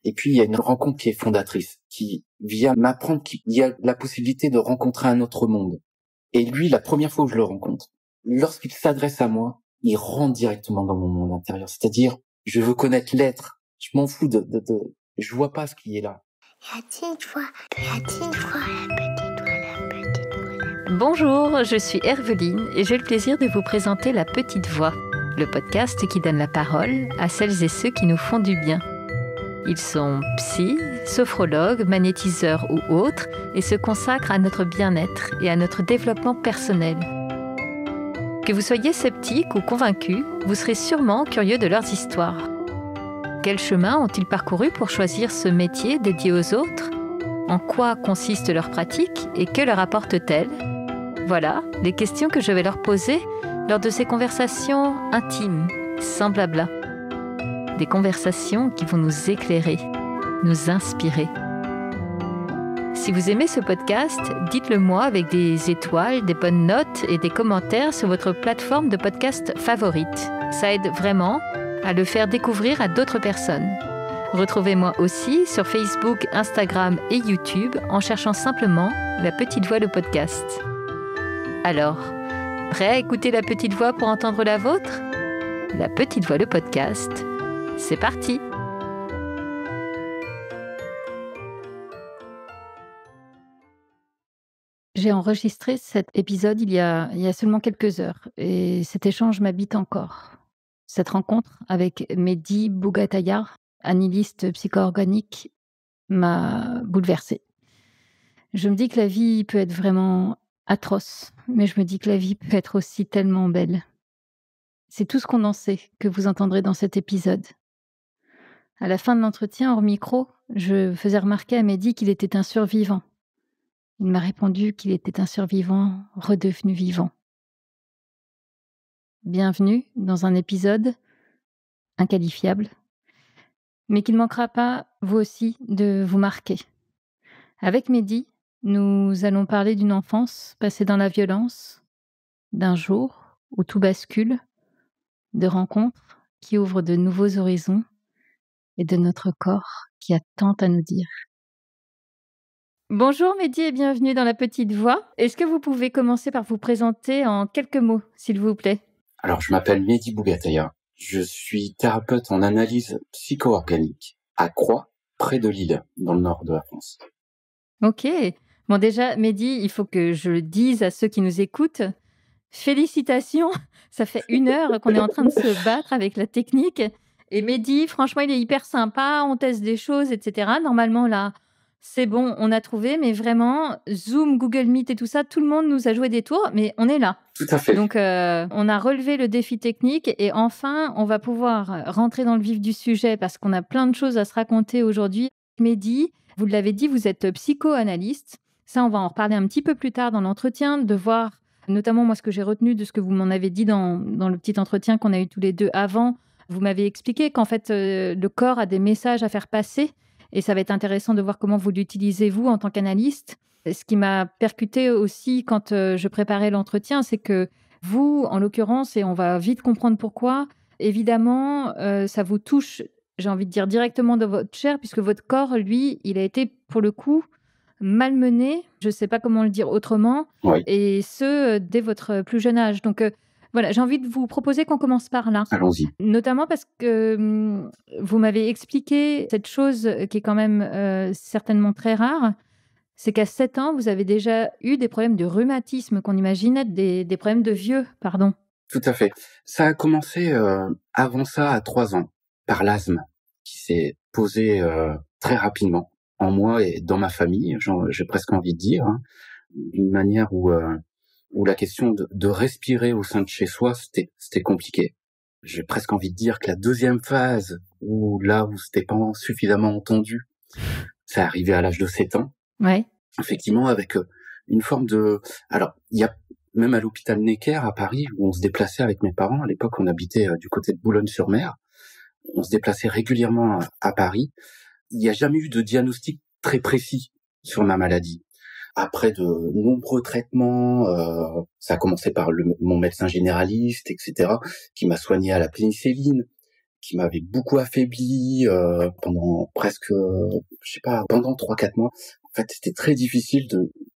Et puis, il y a une rencontre qui est fondatrice, qui vient m'apprendre qu'il y a la possibilité de rencontrer un autre monde. Et lui, la première fois où je le rencontre, lorsqu'il s'adresse à moi, il rentre directement dans mon monde intérieur. C'est-à-dire, je veux connaître l'être. Je m'en fous je vois pas ce qui est là. La petite voix, la petite voix, la petite voix, la petite voix. Bonjour, je suis Herveline et j'ai le plaisir de vous présenter La Petite Voix, le podcast qui donne la parole à celles et ceux qui nous font du bien. Ils sont psy, sophrologues, magnétiseurs ou autres et se consacrent à notre bien-être et à notre développement personnel. Que vous soyez sceptique ou convaincu, vous serez sûrement curieux de leurs histoires. Quel chemin ont-ils parcouru pour choisir ce métier dédié aux autres ? En quoi consiste leur pratique et que leur apporte-t-elle ? Voilà les questions que je vais leur poser lors de ces conversations intimes, sans blabla. Des conversations qui vont nous éclairer, nous inspirer. Si vous aimez ce podcast, dites-le moi avec des étoiles, des bonnes notes et des commentaires sur votre plateforme de podcast favorite. Ça aide vraiment à le faire découvrir à d'autres personnes. Retrouvez-moi aussi sur Facebook, Instagram et YouTube en cherchant simplement La Petite Voix le podcast. Alors, prêt à écouter La Petite Voix pour entendre la vôtre ? La Petite Voix le podcast, c'est parti ! J'ai enregistré cet épisode il y a seulement quelques heures et cet échange m'habite encore. Cette rencontre avec Mehdi Bougataya, analyste psycho-organique, m'a bouleversée. Je me dis que la vie peut être vraiment atroce, mais je me dis que la vie peut être aussi tellement belle. C'est tout ce qu'on en sait que vous entendrez dans cet épisode. À la fin de l'entretien, hors micro, je faisais remarquer à Mehdi qu'il était un survivant. Il m'a répondu qu'il était un survivant redevenu vivant. Bienvenue dans un épisode inqualifiable, mais qui ne manquera pas, vous aussi, de vous marquer. Avec Mehdi, nous allons parler d'une enfance passée dans la violence, d'un jour où tout bascule, de rencontres qui ouvrent de nouveaux horizons et de notre corps qui a tant à nous dire. Bonjour Mehdi et bienvenue dans La Petite Voix. Est-ce que vous pouvez commencer par vous présenter en quelques mots, s'il vous plaît ? Alors, je m'appelle Mehdi Bougataya. Je suis thérapeute en analyse psycho-organique à Croix, près de Lille, dans le nord de la France. Ok. Bon, déjà, Mehdi, il faut que je le dise à ceux qui nous écoutent. Félicitations, ça fait 1 heure qu'on est en train de se battre avec la technique. Et Mehdi, franchement, il est hyper sympa, on teste des choses, etc. Normalement, là, c'est bon, on a trouvé, mais vraiment, Zoom, Google Meet et tout ça, tout le monde nous a joué des tours, mais on est là. Tout à fait. Donc, on a relevé le défi technique et enfin, on va pouvoir rentrer dans le vif du sujet parce qu'on a plein de choses à se raconter aujourd'hui. Mehdi, vous l'avez dit, vous êtes psychoanalyste. Ça, on va en reparler un petit peu plus tard dans l'entretien, de voir notamment moi ce que j'ai retenu de ce que vous m'en avez dit dans le petit entretien qu'on a eu tous les deux avant. Vous m'avez expliqué qu'en fait, le corps a des messages à faire passer et ça va être intéressant de voir comment vous l'utilisez, vous, en tant qu'analyste. Ce qui m'a percuté aussi quand je préparais l'entretien, c'est que vous, en l'occurrence, et on va vite comprendre pourquoi, évidemment, ça vous touche, j'ai envie de dire, directement dans votre chair, puisque votre corps, lui, il a été, pour le coup, malmené, je ne sais pas comment le dire autrement, Oui. et ce, dès votre plus jeune âge. Donc, voilà, j'ai envie de vous proposer qu'on commence par là. Allons-y. Notamment parce que vous m'avez expliqué cette chose qui est quand même certainement très rare, c'est qu'à 7 ans, vous avez déjà eu des problèmes de rhumatisme qu'on imagine être des problèmes de vieux, pardon. Tout à fait. Ça a commencé avant ça, à 3 ans, par l'asthme, qui s'est posé très rapidement en moi et dans ma famille, j'ai presque envie de dire, hein, d'une manière où la question de respirer au sein de chez soi, c'était compliqué. J'ai presque envie de dire que la deuxième phase, où c'était pas suffisamment entendu, c'est arrivé à l'âge de 7 ans. Ouais. Effectivement, avec une forme de... Alors, il y a même à l'hôpital Necker à Paris, où on se déplaçait avec mes parents. À l'époque, on habitait du côté de Boulogne-sur-Mer. On se déplaçait régulièrement à Paris. Il n'y a jamais eu de diagnostic très précis sur ma maladie. Après de nombreux traitements, ça a commencé par mon médecin généraliste, etc., qui m'a soigné à la pénicilline, qui m'avait beaucoup affaibli pendant presque, je sais pas, pendant 3-4 mois. En fait, c'était très difficile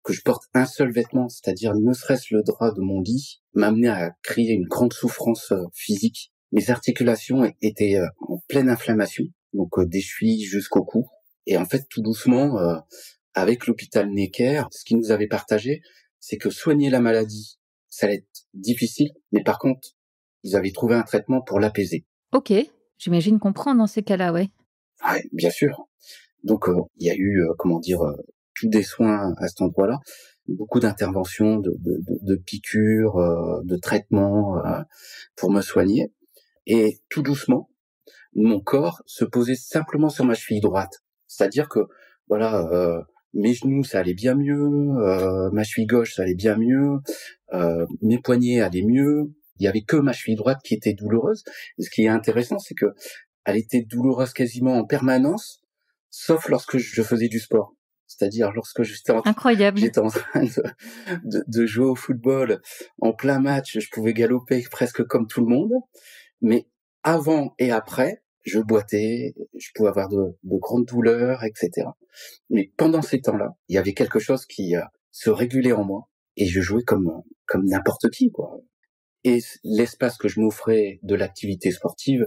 que je porte un seul vêtement, c'est-à-dire ne serait-ce le drap de mon lit, m'amenait à créer une grande souffrance physique. Mes articulations étaient en pleine inflammation, donc des chevilles jusqu'au cou. Et en fait, tout doucement, avec l'hôpital Necker, ce qu'ils nous avait partagé, c'est que soigner la maladie, ça allait être difficile, mais par contre, ils avaient trouvé un traitement pour l'apaiser. Ok, j'imagine comprendre dans ces cas-là, ouais. Ouais, bien sûr. Donc, il y a eu, tous des soins à cet endroit-là, beaucoup d'interventions, de piqûres, de traitements pour me soigner. Et tout doucement, mon corps se posait simplement sur ma cheville droite. C'est-à-dire que, voilà, mes genoux, ça allait bien mieux, ma cheville gauche, ça allait bien mieux, mes poignets allaient mieux. Il y avait que ma cheville droite qui était douloureuse. Et ce qui est intéressant, c'est que elle était douloureuse quasiment en permanence, sauf lorsque je faisais du sport. C'est-à-dire lorsque Incroyable. j'étais en train de jouer au football en plein match, je pouvais galoper presque comme tout le monde. Mais avant et après, je boitais, je pouvais avoir de grandes douleurs, etc. Mais pendant ces temps-là, il y avait quelque chose qui se régulait en moi et je jouais comme n'importe qui, quoi. Et l'espace que je m'offrais de l'activité sportive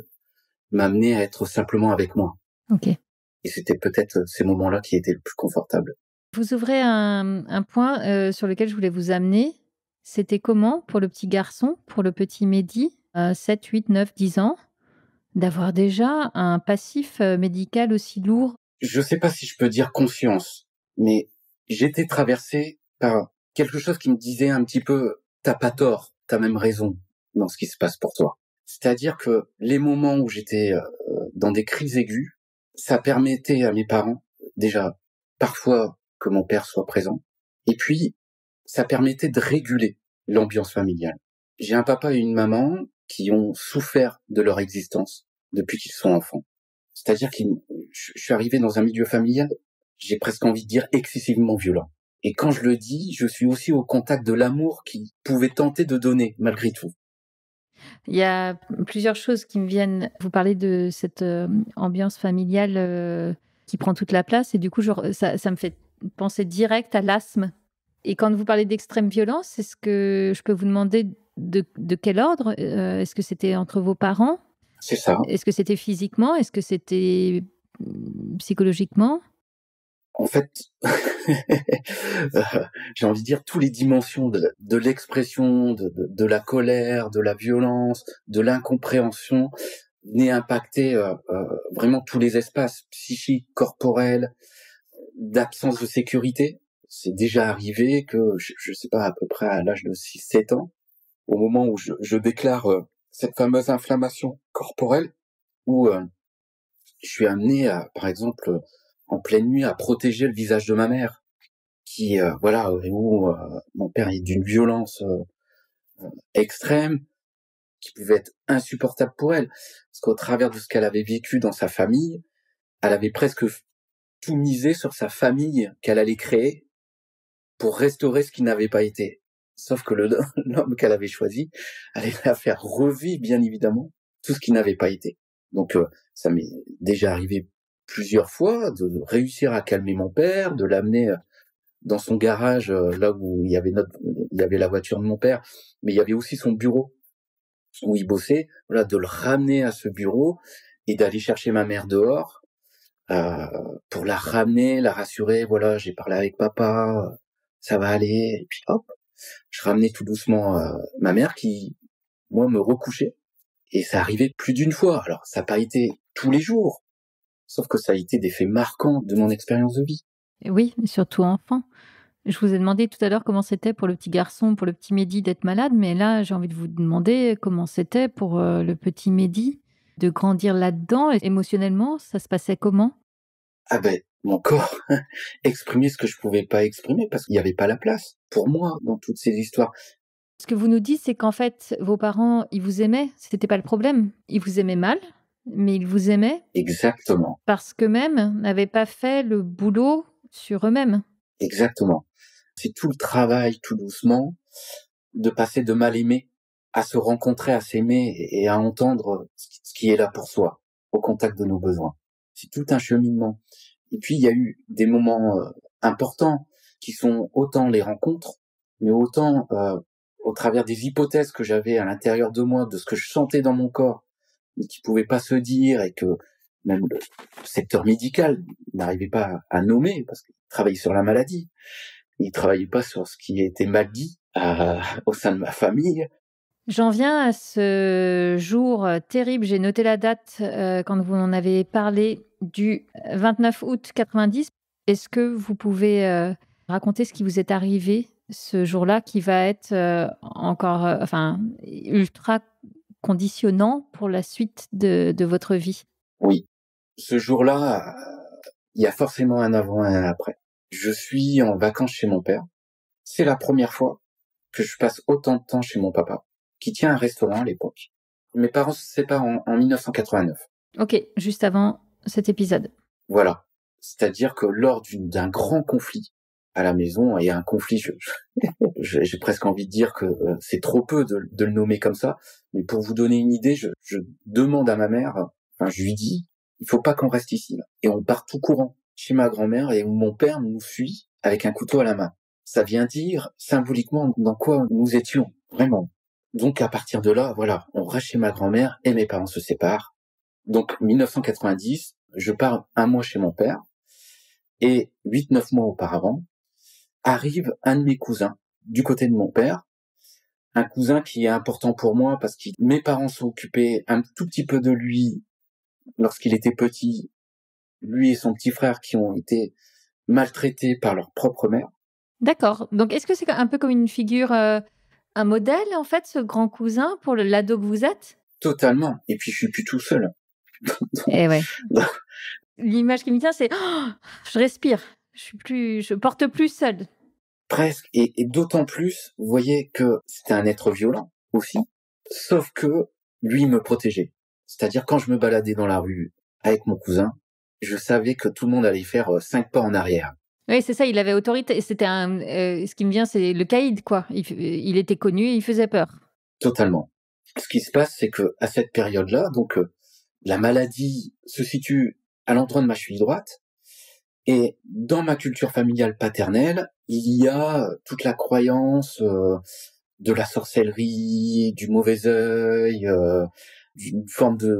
m'amenait à être simplement avec moi. Ok. Et c'était peut-être ces moments-là qui étaient le plus confortables. Vous ouvrez un point sur lequel je voulais vous amener. C'était comment pour le petit garçon, pour le petit Mehdi, 7, 8, 9, 10 ans, d'avoir déjà un passif médical aussi lourd? Je sais pas si je peux dire conscience, mais j'étais traversé par quelque chose qui me disait un petit peu, t'as pas tort, t'as même raison dans ce qui se passe pour toi. C'est-à-dire que les moments où j'étais dans des crises aiguës, ça permettait à mes parents, déjà, parfois que mon père soit présent, et puis ça permettait de réguler l'ambiance familiale. J'ai un papa et une maman qui ont souffert de leur existence depuis qu'ils sont enfants. C'est-à-dire que je suis arrivé dans un milieu familial, j'ai presque envie de dire excessivement violent. Et quand je le dis, je suis aussi au contact de l'amour qu'ils pouvaient tenter de donner, malgré tout. Il y a plusieurs choses qui me viennent. Vous parlez de cette ambiance familiale qui prend toute la place et du coup, ça me fait penser direct à l'asthme. Et quand vous parlez d'extrême violence, est-ce que je peux vous demander de quel ordre? Est-ce que c'était entre vos parents? C'est ça. Est-ce que c'était physiquement? Est-ce que c'était psychologiquement? En fait, j'ai envie de dire toutes les dimensions de l'expression, de la colère, de la violence, de l'incompréhension, venaient impacter vraiment tous les espaces psychiques, corporels, d'absence de sécurité. C'est déjà arrivé que, je sais pas, à peu près à l'âge de 6-7 ans, au moment où je déclare cette fameuse inflammation corporelle, où je suis amené à, par exemple, en pleine nuit, à protéger le visage de ma mère, qui, où mon père est d'une violence extrême, qui pouvait être insupportable pour elle, parce qu'au travers de ce qu'elle avait vécu dans sa famille, elle avait presque tout misé sur sa famille qu'elle allait créer pour restaurer ce qui n'avait pas été. Sauf que l'homme qu'elle avait choisi allait la faire revivre, bien évidemment, tout ce qui n'avait pas été. Donc, ça m'est déjà arrivé plusieurs fois de réussir à calmer mon père, de l'amener dans son garage, là où il y avait la voiture de mon père, mais il y avait aussi son bureau où il bossait, voilà, de le ramener à ce bureau et d'aller chercher ma mère dehors, pour la ramener, la rassurer, voilà, j'ai parlé avec papa, ça va aller, et puis hop, je ramenais tout doucement ma mère qui, moi, me recouchait, et ça arrivait plus d'une fois. Alors, ça n'a pas été tous les jours, sauf que ça a été des faits marquants de mon expérience de vie. Et oui, surtout enfant. Je vous ai demandé tout à l'heure comment c'était pour le petit garçon, pour le petit Mehdi d'être malade, mais là, j'ai envie de vous demander comment c'était pour le petit Mehdi de grandir là-dedans. Émotionnellement, ça se passait comment? Ah ben, mon corps exprimait ce que je pouvais pas exprimer parce qu'il n'y avait pas la place pour moi dans toutes ces histoires. Ce que vous nous dites, c'est qu'en fait, vos parents, ils vous aimaient, c'était pas le problème. Ils vous aimaient mal, mais ils vous aimaient Exactement, parce qu'eux-mêmes n'avaient pas fait le boulot sur eux-mêmes. exactement. C'est tout le travail, tout doucement, de passer de mal aimé à se rencontrer, à s'aimer et à entendre ce qui est là pour soi, au contact de nos besoins. C'est tout un cheminement. Et puis, il y a eu des moments importants qui sont autant les rencontres, mais autant au travers des hypothèses que j'avais à l'intérieur de moi, de ce que je sentais dans mon corps, mais qui pouvaient pas se dire et que même le secteur médical n'arrivait pas à nommer parce qu'il travaillait sur la maladie. Il travaillait pas sur ce qui était mal dit au sein de ma famille. J'en viens à ce jour terrible. J'ai noté la date quand vous en avez parlé du 29 août 90. Est-ce que vous pouvez raconter ce qui vous est arrivé ce jour-là qui va être encore ultra conditionnant pour la suite de votre vie? Oui, ce jour-là, il y a forcément un avant et un après. Je suis en vacances chez mon père. C'est la première fois que je passe autant de temps chez mon papa, qui tient un restaurant à l'époque. Mes parents se séparent en 1989. Ok, juste avant cet épisode. Voilà. C'est-à-dire que lors d'un grand conflit à la maison, et un conflit, j'ai presque envie de dire que c'est trop peu de le nommer comme ça, mais pour vous donner une idée, je demande à ma mère, je lui dis, il faut pas qu'on reste ici, là. Et on part tout courant chez ma grand-mère et où mon père nous suit avec un couteau à la main. Ça vient dire symboliquement dans quoi nous étions, vraiment. Donc à partir de là, voilà, on reste chez ma grand-mère et mes parents se séparent. Donc 1990, je pars un mois chez mon père et 8-9 mois auparavant, arrive un de mes cousins du côté de mon père, un cousin qui est important pour moi parce que mes parents sont occupés un tout petit peu de lui lorsqu'il était petit, lui et son petit frère qui ont été maltraités par leur propre mère. D'accord. Donc, est-ce que c'est un peu comme une figure, un modèle, en fait, ce grand cousin pour l'ado que vous êtes? Totalement. Et puis je suis plus tout seul. Eh ouais. L'image qui me vient, c'est oh, je respire, je porte plus seule. Presque. Et d'autant plus, vous voyez que c'était un être violent aussi, sauf que lui me protégeait. C'est-à-dire quand je me baladais dans la rue avec mon cousin, je savais que tout le monde allait faire 5 pas en arrière. Oui, c'est ça, il avait autorité. C'était ce qui me vient, c'est le caïd, quoi. Il était connu et il faisait peur. Totalement. Ce qui se passe, c'est que à cette période-là, donc la maladie se situe à l'endroit de ma cheville droite, et dans ma culture familiale paternelle, il y a toute la croyance de la sorcellerie, du mauvais œil, d'une forme de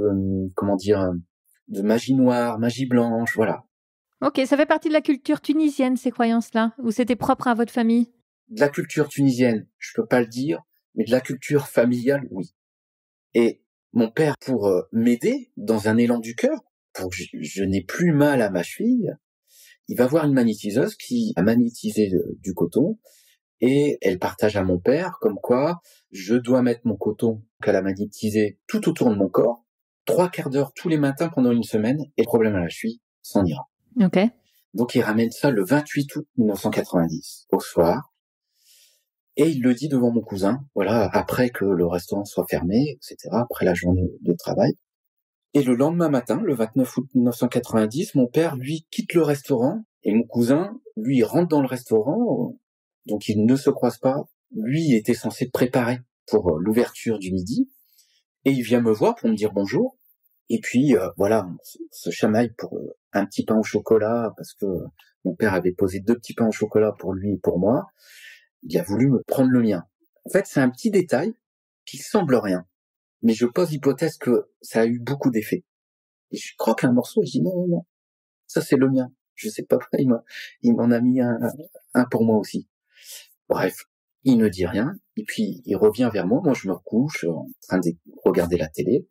de magie noire, magie blanche, voilà. Ok, ça fait partie de la culture tunisienne, ces croyances-là, ou c'était propre à votre famille? De la culture tunisienne, je peux pas le dire, mais de la culture familiale, oui. Et mon père, pour m'aider dans un élan du cœur, pour que je n'ai plus mal à ma cheville, il va voir une magnétiseuse qui a magnétisé du coton et elle partage à mon père comme quoi je dois mettre mon coton qu'elle a magnétisé tout autour de mon corps, 3/4 d'heure tous les matins pendant une semaine et le problème à la cheville s'en ira. Ok. Donc il ramène ça le 28 août 1990 au soir. Et il le dit devant mon cousin, voilà, après que le restaurant soit fermé, etc., après la journée de travail. Et le lendemain matin, le 29 août 1990, mon père, lui, quitte le restaurant, et mon cousin, lui, rentre dans le restaurant, donc ils ne se croisent pas. Lui était censé préparer pour l'ouverture du midi, et il vient me voir pour me dire bonjour. Et puis, voilà, on se chamaille pour un petit pain au chocolat, parce que mon père avait posé 2 petits pains au chocolat pour lui et pour moi. Il a voulu me prendre le mien. En fait, c'est un petit détail qui semble rien, mais je pose l'hypothèse que ça a eu beaucoup d'effets. Et je croque un morceau et je dis non, ça c'est le mien. Je sais pas, il m'en a mis un pour moi aussi. Bref, il ne dit rien, et puis il revient vers moi, moi je me recouche en train de regarder la télé,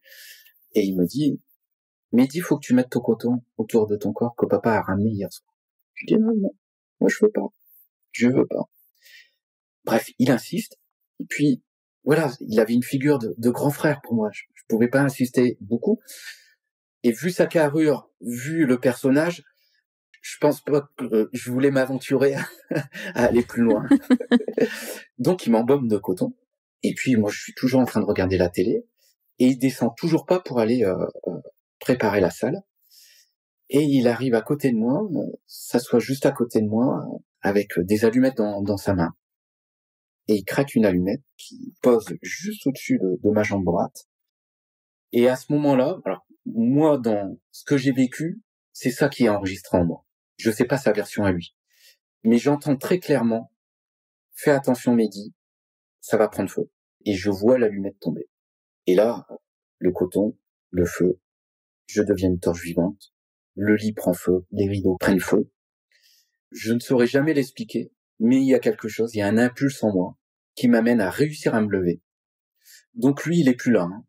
et il me dit, Mehdi, faut que tu mettes ton coton autour de ton corps que papa a ramené hier soir. Je dis non, moi je veux pas. Bref, il insiste, et puis voilà, il avait une figure de grand frère pour moi, je pouvais pas insister beaucoup, et vu sa carrure, vu le personnage, je pense pas que je voulais m'aventurer à aller plus loin. Donc il m'embaume de coton, et puis moi je suis toujours en train de regarder la télé, et il descend toujours pas pour aller préparer la salle, et il arrive à côté de moi, s'assoit juste à côté de moi, avec des allumettes dans sa main. et il craque une allumette qui pose juste au-dessus de ma jambe droite. Et à ce moment-là, alors moi, dans ce que j'ai vécu, c'est ça qui est enregistré en moi. Je sais pas sa version à lui, mais j'entends très clairement « Fais attention Mehdi, ça va prendre feu ». Et je vois l'allumette tomber. Et là, le coton, le feu, je deviens une torche vivante, le lit prend feu, les rideaux prennent feu. Je ne saurais jamais l'expliquer, mais il y a quelque chose, il y a un impulse en moi qui m'amène à réussir à me lever. Donc lui, il est plus là. Hein.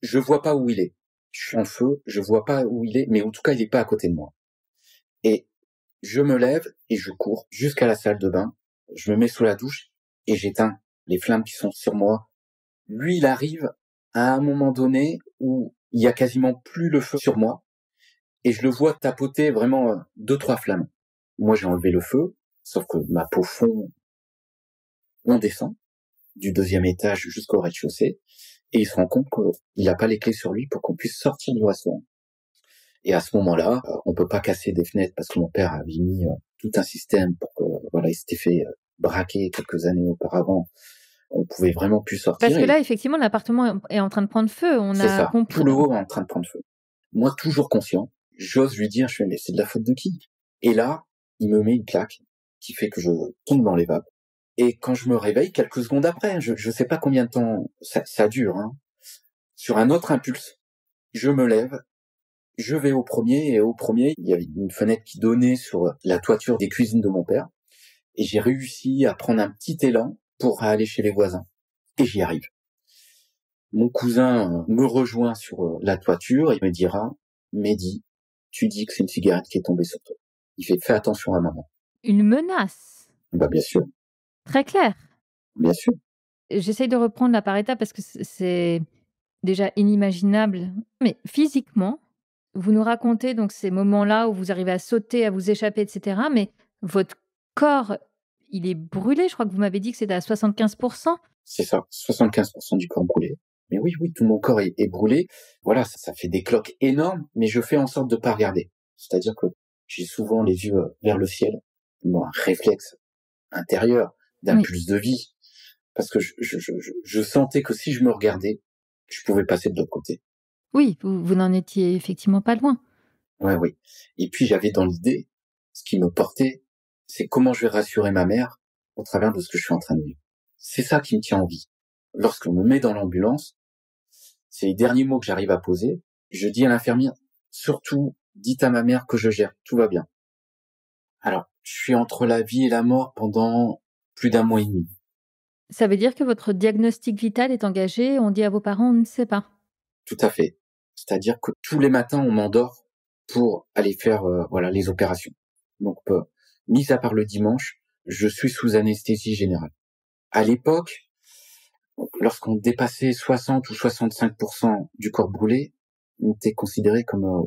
Je vois pas où il est. Je suis en feu, je vois pas où il est, mais en tout cas, il est pas à côté de moi. Et je me lève et je cours jusqu'à la salle de bain. Je me mets sous la douche et j'éteins les flammes qui sont sur moi. Lui, il arrive à un moment donné où il y a quasiment plus le feu sur moi et je le vois tapoter vraiment 2-3 flammes. Moi, j'ai enlevé le feu, sauf que ma peau fond, on descend du 2e étage jusqu'au rez-de-chaussée et il se rend compte qu'il n'a pas les clés sur lui pour qu'on puisse sortir du restaurant. Et à ce moment-là, on peut pas casser des fenêtres parce que mon père avait mis tout un système pour que, voilà, il s'était fait braquer quelques années auparavant. On pouvait vraiment plus sortir. Parce que là, effectivement, l'appartement est en train de prendre feu. On c'est a ça, compris. tout le haut est en train de prendre feu. Moi, toujours conscient, j'ose lui dire, mais c'est de la faute de qui? Et là, il me met une claque qui fait que je tombe dans les vapes. Et quand je me réveille, quelques secondes après, je sais pas combien de temps ça dure, hein, sur un autre impulse, je me lève, je vais au premier, et au premier, il y avait une fenêtre qui donnait sur la toiture des cuisines de mon père, et j'ai réussi à prendre un petit élan pour aller chez les voisins. Et j'y arrive. Mon cousin me rejoint sur la toiture et me dira « Mehdi, tu dis que c'est une cigarette qui est tombée sur toi. » Il fait « Fais attention à maman. » Une menace. Bah bien sûr, Très claire. bien sûr. J'essaye de reprendre là par étapes parce que c'est déjà inimaginable. Mais physiquement, vous nous racontez donc ces moments-là où vous arrivez à sauter, à vous échapper, etc. Mais votre corps, il est brûlé. Je crois que vous m'avez dit que c'était à 75%. C'est ça, 75% du corps brûlé. Mais oui, tout mon corps est brûlé. Voilà, ça fait des cloques énormes, mais je fais en sorte de pas regarder. C'est-à-dire que j'ai souvent les yeux vers le ciel. Bon, un réflexe intérieur d'impulse de vie. Parce que je sentais que si je me regardais, je pouvais passer de l'autre côté. Oui, vous n'en étiez effectivement pas loin. Oui. Et puis j'avais dans l'idée, ce qui me portait, c'est comment je vais rassurer ma mère au travers de ce que je suis en train de vivre. C'est ça qui me tient en vie. Lorsqu'on me met dans l'ambulance, c'est les derniers mots que j'arrive à poser. Je dis à l'infirmière, surtout, dites à ma mère que je gère, tout va bien. Alors, je suis entre la vie et la mort pendant plus d'1 mois et demi. Ça veut dire que votre diagnostic vital est engagé, on dit à vos parents, on ne sait pas. Tout à fait. C'est-à-dire que tous les matins, on m'endort pour aller faire les opérations. Donc, mis à part le dimanche, je suis sous anesthésie générale. À l'époque, lorsqu'on dépassait 60 ou 65% du corps brûlé, on était considéré comme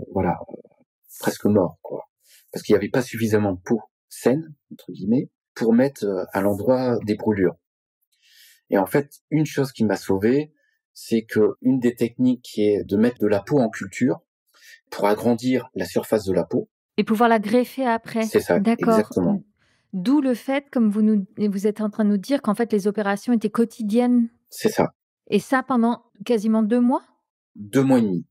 presque mort, quoi. Parce qu'il n'y avait pas suffisamment de peau saine, entre guillemets, pour mettre à l'endroit des brûlures. Et en fait, une chose qui m'a sauvé, c'est que une des techniques qui est de mettre de la peau en culture pour agrandir la surface de la peau. Et pouvoir la greffer après. C'est ça, d'accord. Exactement. D'où le fait, comme vous êtes en train de nous dire, qu'en fait, les opérations étaient quotidiennes. C'est ça. Et ça pendant quasiment 2 mois? 2 mois et demi.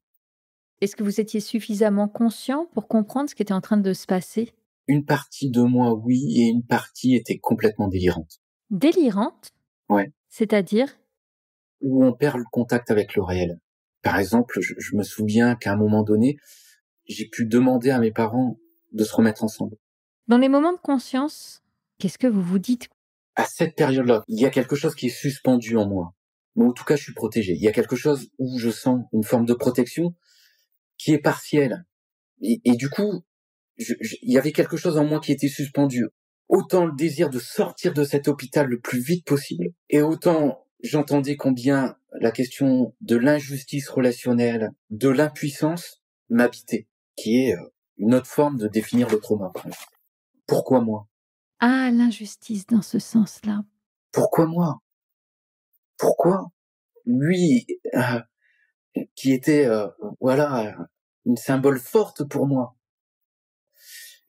Est-ce que vous étiez suffisamment conscient pour comprendre ce qui était en train de se passer? Une partie de moi, oui, et une partie était complètement délirante. Délirante? Ouais. C'est-à-dire? Où on perd le contact avec le réel. Par exemple, je me souviens qu'à un moment donné, j'ai pu demander à mes parents de se remettre ensemble. Dans les moments de conscience, qu'est-ce que vous vous dites? À cette période-là, il y a quelque chose qui est suspendu en moi. Mais en tout cas, je suis protégé. Il y a quelque chose où je sens une forme de protection qui est partielle. Et du coup, il y avait quelque chose en moi qui était suspendu. Autant le désir de sortir de cet hôpital le plus vite possible, et autant j'entendais combien la question de l'injustice relationnelle, de l'impuissance m'habitait, qui est une autre forme de définir le trauma. Pourquoi moi? Ah, l'injustice dans ce sens-là. Pourquoi moi? Pourquoi lui, qui était une symbole forte pour moi.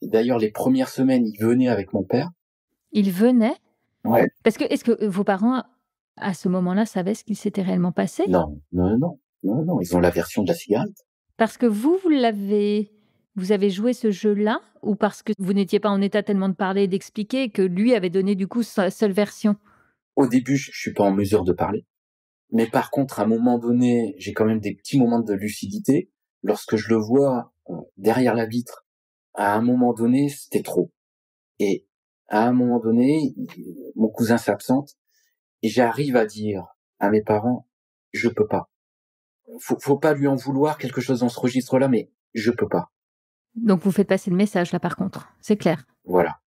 D'ailleurs, les premières semaines, il venait avec mon père. Il venait? Ouais. Est-ce que vos parents, à ce moment-là, savaient ce qu'il s'était réellement passé? Non, non, non, non, non, ils ont la version de la cigarette. Parce que vous avez joué ce jeu-là, ou parce que vous n'étiez pas en état tellement de parler et d'expliquer que lui avait donné du coup sa seule version? Au début, je suis pas en mesure de parler. Mais par contre, à un moment donné, j'ai quand même des petits moments de lucidité. Lorsque je le vois derrière la vitre, à un moment donné, c'était trop. Et à un moment donné, mon cousin s'absente et j'arrive à dire à mes parents, je peux pas. Faut pas lui en vouloir quelque chose dans ce registre-là, mais je peux pas. Donc vous faites passer le message là par contre, c'est clair. Voilà.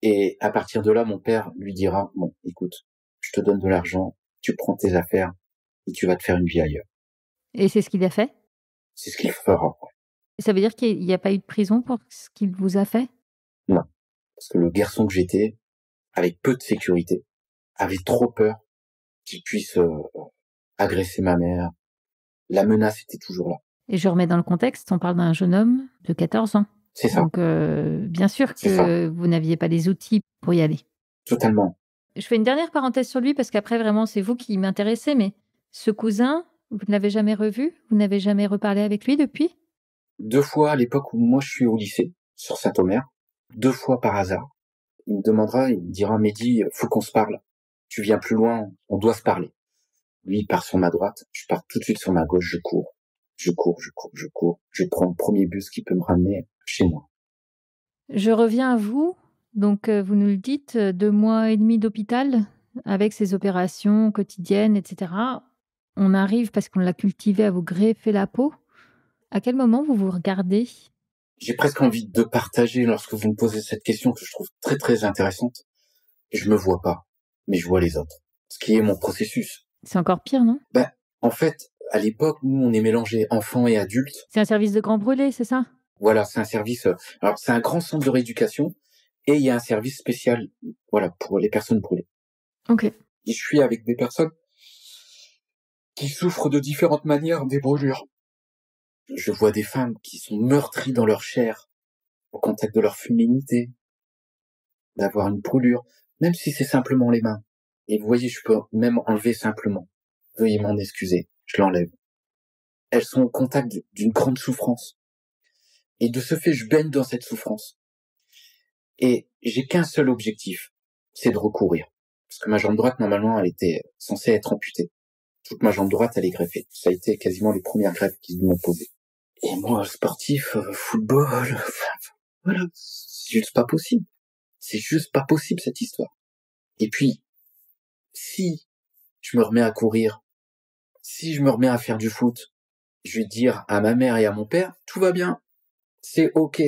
Et à partir de là, mon père lui dira, bon, écoute, je te donne de l'argent, tu prends tes affaires et tu vas te faire une vie ailleurs. Et c'est ce qu'il a fait? C'est ce qu'il fera. Ça veut dire qu'il n'y a pas eu de prison pour ce qu'il vous a fait? Non. Parce que le garçon que j'étais, avec peu de sécurité, avait trop peur qu'il puisse agresser ma mère. La menace était toujours là. Et je remets dans le contexte, on parle d'un jeune homme de 14 ans. C'est ça. Donc bien sûr C'est ça. que vous n'aviez pas les outils pour y aller. Totalement. Je fais une dernière parenthèse sur lui parce qu'après vraiment c'est vous qui m'intéressez, mais ce cousin, vous ne l'avez jamais revu? Vous n'avez jamais reparlé avec lui depuis? 2 fois à l'époque où moi je suis au lycée, sur Saint-Omer, 2 fois par hasard. Il me dira, Mehdi, faut qu'on se parle. Tu viens plus loin, on doit se parler. Lui, il part sur ma droite, je pars tout de suite sur ma gauche, je cours. Je cours. Je prends le premier bus qui peut me ramener chez moi. Je reviens à vous. Donc vous nous le dites, 2 mois et demi d'hôpital avec ces opérations quotidiennes et cetera. On arrive parce qu'on l'a cultivé à vous greffer la peau. À quel moment vous vous regardez? J'ai presque envie de partager lorsque vous me posez cette question que je trouve très très intéressante. Je me vois pas, mais je vois les autres. Ce qui est mon processus. C'est encore pire, non? En fait, à l'époque, nous, on est mélangés enfants et adultes. C'est un service de grand brûlé, c'est ça? Voilà, c'est un service, alors c'est un grand centre de rééducation et il y a un service spécial, voilà, pour les personnes brûlées. OK. Et je suis avec des personnes qui souffrent de différentes manières des brûlures. Je vois des femmes qui sont meurtries dans leur chair, au contact de leur féminité, d'avoir une brûlure, même si c'est simplement les mains. Et vous voyez, je peux même enlever simplement. Veuillez m'en excuser, je l'enlève. Elles sont au contact d'une grande souffrance. Et de ce fait, je baigne dans cette souffrance. Et j'ai qu'un seul objectif, c'est de recourir. Parce que ma jambe droite, normalement, elle était censée être amputée. Toute ma jambe droite, elle est greffée. Ça a été quasiment les premières greffes qu'ils m'ont posées. Et moi, sportif, football, voilà, c'est juste pas possible. C'est juste pas possible, cette histoire. Et puis, si je me remets à courir, si je me remets à faire du foot, je vais dire à ma mère et à mon père, tout va bien, c'est ok,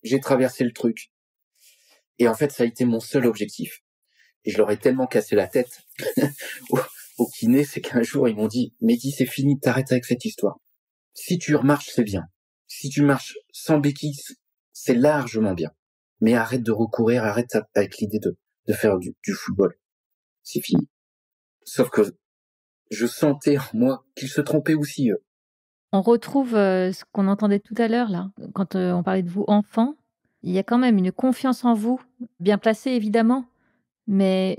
j'ai traversé le truc. Et en fait, ça a été mon seul objectif. Et je leur ai tellement cassé la tête au kiné, c'est qu'un jour, ils m'ont dit, Mehdi, c'est fini, t'arrêtes avec cette histoire. Si tu remarches, c'est bien. Si tu marches sans béquille, c'est largement bien. Mais arrête de recourir, arrête avec l'idée de faire du football. C'est fini. Sauf que je sentais en moi qu'ils se trompaient aussi, eux. On retrouve ce qu'on entendait tout à l'heure là, quand on parlait de vous enfant. Il y a quand même une confiance en vous, bien placée évidemment, mais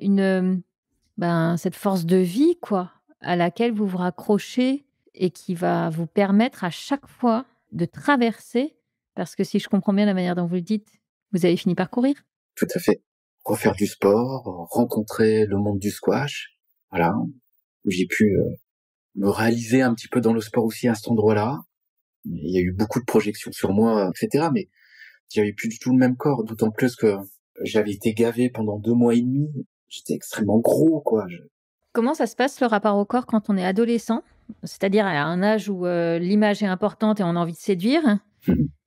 cette force de vie quoi, à laquelle vous vous raccrochez et qui va vous permettre à chaque fois de traverser, parce que si je comprends bien la manière dont vous le dites, vous avez fini par courir? Tout à fait. Refaire du sport, rencontrer le monde du squash, voilà, où j'ai pu me réaliser un petit peu dans le sport aussi à cet endroit-là. Il y a eu beaucoup de projections sur moi, etc. Mais j'avais plus du tout le même corps, d'autant plus que j'avais été gavé pendant 2 mois et demi. J'étais extrêmement gros, quoi. Comment ça se passe le rapport au corps quand on est adolescent? C'est-à-dire à un âge où l'image est importante et on a envie de séduire,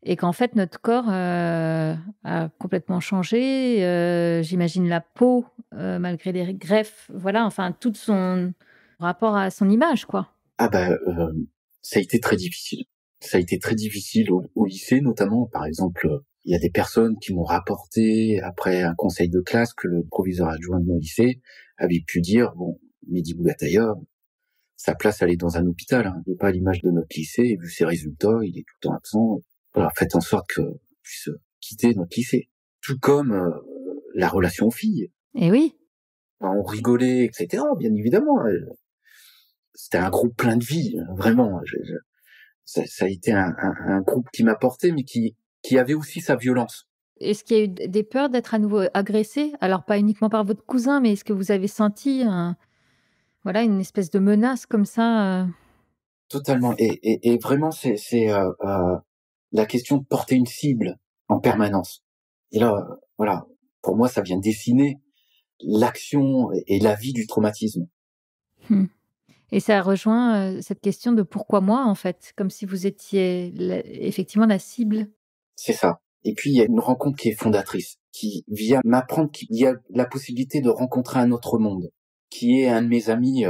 et qu'en fait notre corps a complètement changé. J'imagine la peau, malgré les greffes, voilà, enfin tout son rapport à son image, quoi. Ah ça a été très difficile. Ça a été très difficile au lycée, notamment. Par exemple, il y a des personnes qui m'ont rapporté, après un conseil de classe, que le proviseur adjoint de mon lycée avait pu dire, bon, Mehdi Bougataïa, sa place, elle est dans un hôpital, hein. Il n'est pas à l'image de notre lycée, et vu ses résultats, il est tout le temps absent. Voilà, faites en sorte que puisse quitter notre lycée. Tout comme la relation aux filles. Et oui. On rigolait, etc. Bien évidemment. C'était un groupe plein de vie, vraiment. Ça a été un groupe qui m'a porté, mais qui avait aussi sa violence. Est-ce qu'il y a eu des peurs d'être à nouveau agressé? Alors pas uniquement par votre cousin, mais est-ce que vous avez senti une espèce de menace comme ça? Totalement. Et vraiment, c'est la question de porter une cible en permanence. Et là, voilà, pour moi, ça vient dessiner l'action et la vie du traumatisme. Mmh. Et ça rejoint, cette question de pourquoi moi, en fait? Comme si vous étiez effectivement la cible. C'est ça. Et puis, il y a une rencontre qui est fondatrice, qui vient m'apprendre qu'il y a la possibilité de rencontrer un autre monde, qui est un de mes amis,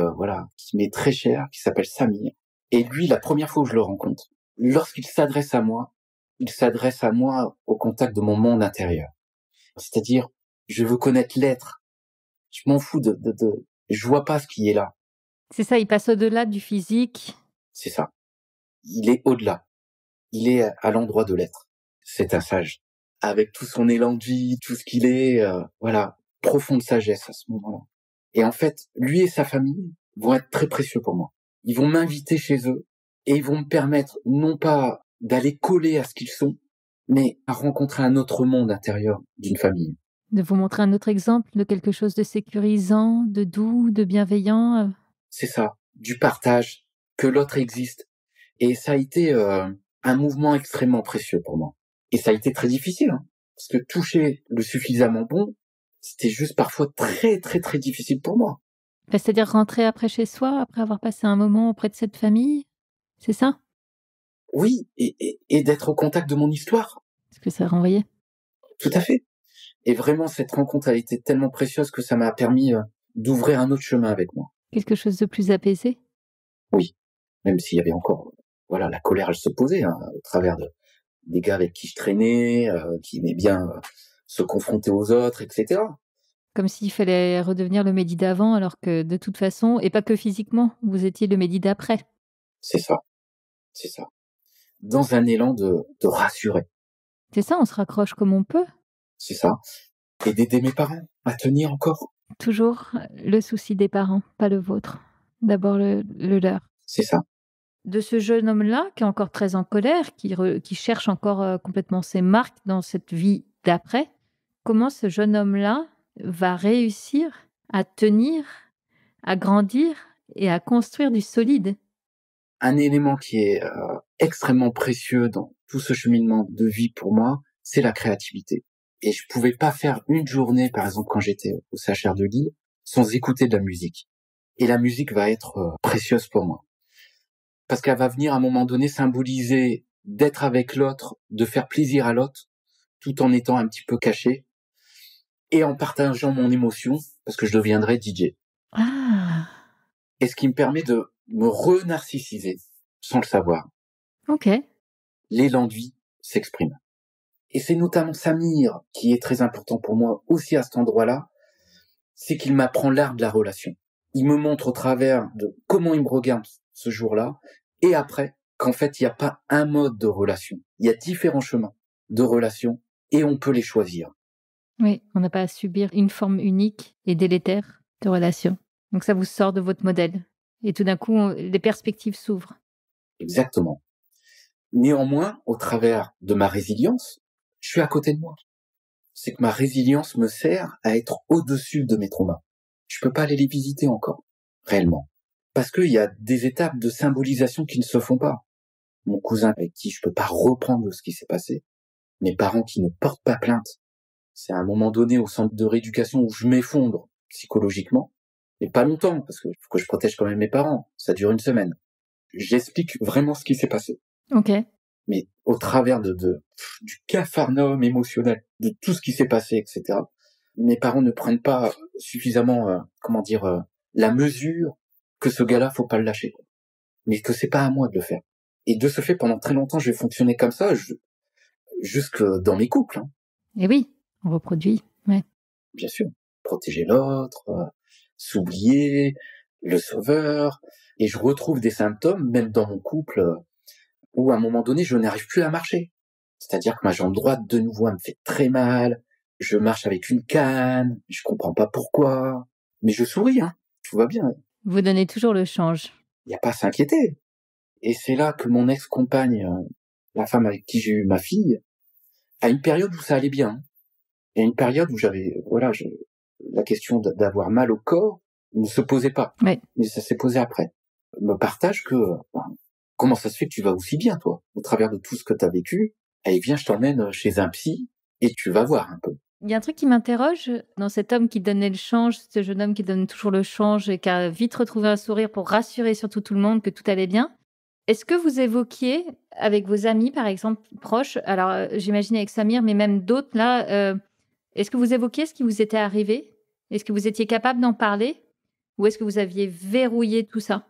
qui m'est très cher, qui s'appelle Samir. Et lui, la première fois où je le rencontre, lorsqu'il s'adresse à moi, il s'adresse à moi au contact de mon monde intérieur. C'est-à-dire, je veux connaître l'être. Je m'en fous je vois pas ce qui est là. C'est ça, il passe au-delà du physique. C'est ça. Il est au-delà. Il est à l'endroit de l'être. C'est un sage. Avec tout son élan de vie, tout ce qu'il est, profonde sagesse à ce moment-là. Et en fait, lui et sa famille vont être très précieux pour moi. Ils vont m'inviter chez eux et ils vont me permettre non pas d'aller coller à ce qu'ils sont, mais à rencontrer un autre monde intérieur d'une famille. De vous montrer un autre exemple de quelque chose de sécurisant, de doux, de bienveillant. C'est ça, du partage, que l'autre existe. Et ça a été un mouvement extrêmement précieux pour moi. Et ça a été très difficile, hein, parce que toucher le suffisamment bon, c'était juste parfois très très très difficile pour moi. C'est-à-dire rentrer après chez soi, après avoir passé un moment auprès de cette famille? C'est ça? Oui, et d'être au contact de mon histoire. Ce que ça renvoyait? Tout à fait. Et vraiment, cette rencontre a été tellement précieuse que ça m'a permis d'ouvrir un autre chemin avec moi. Quelque chose de plus apaisé? Oui, même s'il y avait encore, la colère, elle se posait, hein, au travers des gars avec qui je traînais, qui aimaient bien se confronter aux autres, etc. Comme s'il fallait redevenir le Mehdi d'avant, alors que de toute façon, et pas que physiquement, vous étiez le Mehdi d'après. C'est ça, c'est ça. Dans un élan de rassurer. C'est ça, on se raccroche comme on peut. C'est ça. Et d'aider mes parents à tenir encore. Toujours le souci des parents, pas le vôtre. D'abord le leur. C'est ça. De ce jeune homme-là, qui est encore très en colère, qui cherche encore complètement ses marques dans cette vie d'après, comment ce jeune homme-là va réussir à tenir, à grandir et à construire du solide? Un élément qui est extrêmement précieux dans tout ce cheminement de vie pour moi, c'est la créativité. Et je pouvais pas faire une journée, par exemple, quand j'étais au CHR de Lille, sans écouter de la musique. Et la musique va être précieuse pour moi. Parce qu'elle va venir à un moment donné symboliser d'être avec l'autre, de faire plaisir à l'autre, tout en étant un petit peu caché, et en partageant mon émotion, parce que je deviendrai DJ. Ah, Et ce qui me permet de me re-narcissiser, sans le savoir. ok. L'élan de vie s'exprime. Et c'est notamment Samir qui est très important pour moi aussi à cet endroit-là, c'est qu'il m'apprend l'art de la relation. Il me montre au travers de comment il me regarde ce jour-là, et après, qu'en fait, il n'y a pas un mode de relation. Il y a différents chemins de relation, et on peut les choisir. Oui, on n'a pas à subir une forme unique et délétère de relation. Donc ça vous sort de votre modèle. Et tout d'un coup, les perspectives s'ouvrent. Exactement. Néanmoins, au travers de ma résilience, je suis à côté de moi. C'est que ma résilience me sert à être au-dessus de mes traumas. Je peux pas aller les visiter encore, réellement. Parce qu'il y a des étapes de symbolisation qui ne se font pas. Mon cousin avec qui je peux pas reprendre ce qui s'est passé. Mes parents qui ne portent pas plainte. C'est à un moment donné au centre de rééducation où je m'effondre psychologiquement. Mais pas longtemps, parce que faut que je protège quand même mes parents. Ça dure une semaine. J'explique vraiment ce qui s'est passé. Ok. Mais au travers du capharnaüm émotionnel, de tout ce qui s'est passé, etc., mes parents ne prennent pas suffisamment, la mesure que ce gars-là, faut pas le lâcher, quoi. Mais que c'est pas à moi de le faire. Et de ce fait, pendant très longtemps, je vais fonctionner comme ça, jusque dans mes couples, hein. Et oui, on reproduit. Ouais. Bien sûr. Protéger l'autre, s'oublier, le sauveur. Et je retrouve des symptômes, même dans mon couple, où à un moment donné, je n'arrive plus à marcher. C'est-à-dire que ma jambe droite, de nouveau, elle me fait très mal. Je marche avec une canne. Je comprends pas pourquoi. Mais je souris, hein. Tout va bien. Vous donnez toujours le change. Il n'y a pas à s'inquiéter. Et c'est là que mon ex-compagne, la femme avec qui j'ai eu ma fille, a une période où ça allait bien. Il y a une période où la question d'avoir mal au corps ne se posait pas. Oui. Mais ça s'est posé après. Me partage que, comment ça se fait que tu vas aussi bien, toi, au travers de tout ce que tu as vécu? Allez, viens, je t'emmène chez un psy et tu vas voir un peu. Il y a un truc qui m'interroge dans cet homme qui donnait le change, ce jeune homme qui donne toujours le change et qui a vite retrouvé un sourire pour rassurer surtout tout le monde que tout allait bien. Est-ce que vous évoquiez avec vos amis, par exemple, proches, alors j'imagine avec Samir, mais même d'autres là, est-ce que vous évoquiez ce qui vous était arrivé? Est-ce que vous étiez capable d'en parler? Ou est-ce que vous aviez verrouillé tout ça?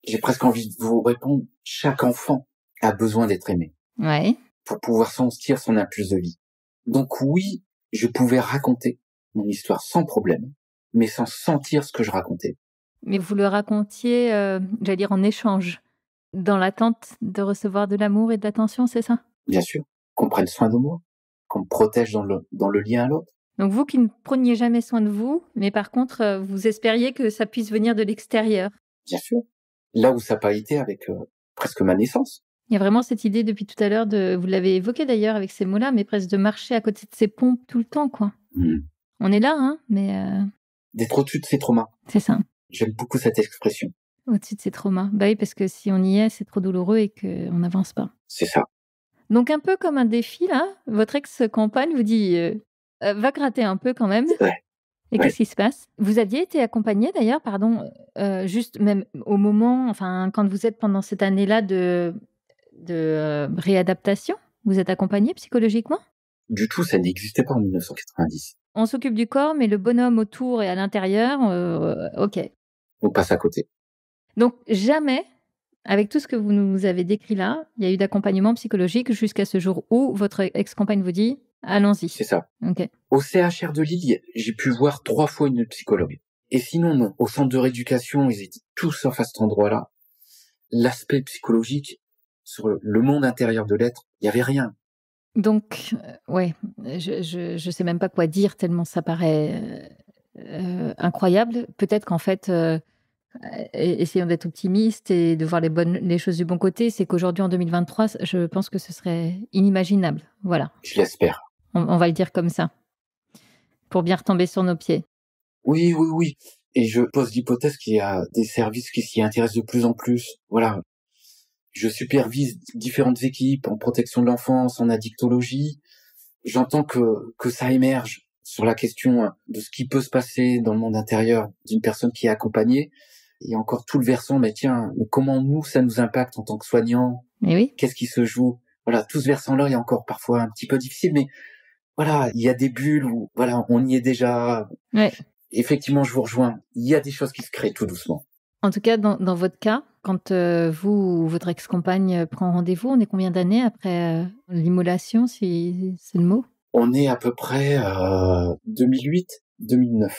J'ai presque envie de vous répondre, chaque enfant a besoin d'être aimé Ouais. pour pouvoir sentir son impulse de vie. Donc oui, je pouvais raconter mon histoire sans problème, mais sans sentir ce que je racontais. Mais vous le racontiez, j'allais dire en échange, dans l'attente de recevoir de l'amour et de l'attention, c'est ça? Bien sûr, qu'on prenne soin de moi, qu'on me protège dans le lien à l'autre. Donc vous qui ne preniez jamais soin de vous, mais par contre, vous espériez que ça puisse venir de l'extérieur. Bien sûr. Là où ça n'a pas été avec presque ma naissance. Il y a vraiment cette idée depuis tout à l'heure vous l'avez évoqué d'ailleurs avec ces mots-là, mais presque de marcher à côté de ces pompes tout le temps, quoi. On est là, hein, mais D'être au-dessus de ses traumas. c'est ça, J'aime beaucoup cette expression. au-dessus de ces traumas. Bah oui, parce que si on y est, c'est trop douloureux et qu'on n'avance pas. C'est ça. Donc un peu comme un défi, là, votre ex-compagne vous dit va gratter un peu quand même. Ouais. Et qu'est-ce qui se passe? Vous aviez été accompagnée d'ailleurs, pardon, juste même au moment, enfin quand vous êtes pendant cette année-là de réadaptation, vous êtes accompagnée psychologiquement? Du tout, ça n'existait pas en 1990. On s'occupe du corps, mais le bonhomme autour et à l'intérieur, OK. On passe à côté. Donc jamais, avec tout ce que vous nous avez décrit là, il y a eu d'accompagnement psychologique jusqu'à ce jour où votre ex-compagne vous dit: «Allons-y». C'est ça. OK. Au CHR de Lille, j'ai pu voir 3 fois une psychologue. Et sinon, non. Au centre de rééducation, ils étaient tous sauf à cet endroit-là. L'aspect psychologique sur le monde intérieur de l'être, il y avait rien. Donc ouais, je sais même pas quoi dire tellement ça paraît, incroyable. Peut-être qu'en fait, essayons d'être optimistes et de voir les choses du bon côté. C'est qu'aujourd'hui en 2023, je pense que ce serait inimaginable. Voilà, Je l'espère. on va le dire comme ça, pour bien retomber sur nos pieds. Oui, oui, oui. Et je pose l'hypothèse qu'il y a des services qui s'y intéressent de plus en plus. Voilà. Je supervise différentes équipes en protection de l'enfance, en addictologie. J'entends que ça émerge sur la question de ce qui peut se passer dans le monde intérieur d'une personne qui est accompagnée. Il y a encore tout le versant, mais comment nous, ça nous impacte en tant que soignants? Mais oui. Qu'est-ce qui se joue? Voilà, tout ce versant-là est encore parfois un petit peu difficile, mais voilà, il y a des bulles où, voilà, on y est déjà. Ouais. Effectivement, je vous rejoins. Il y a des choses qui se créent tout doucement. En tout cas, dans votre cas, quand vous ou votre ex-compagne prend rendez-vous, on est combien d'années après l'immolation, si c'est le mot? On est à peu près 2008-2009.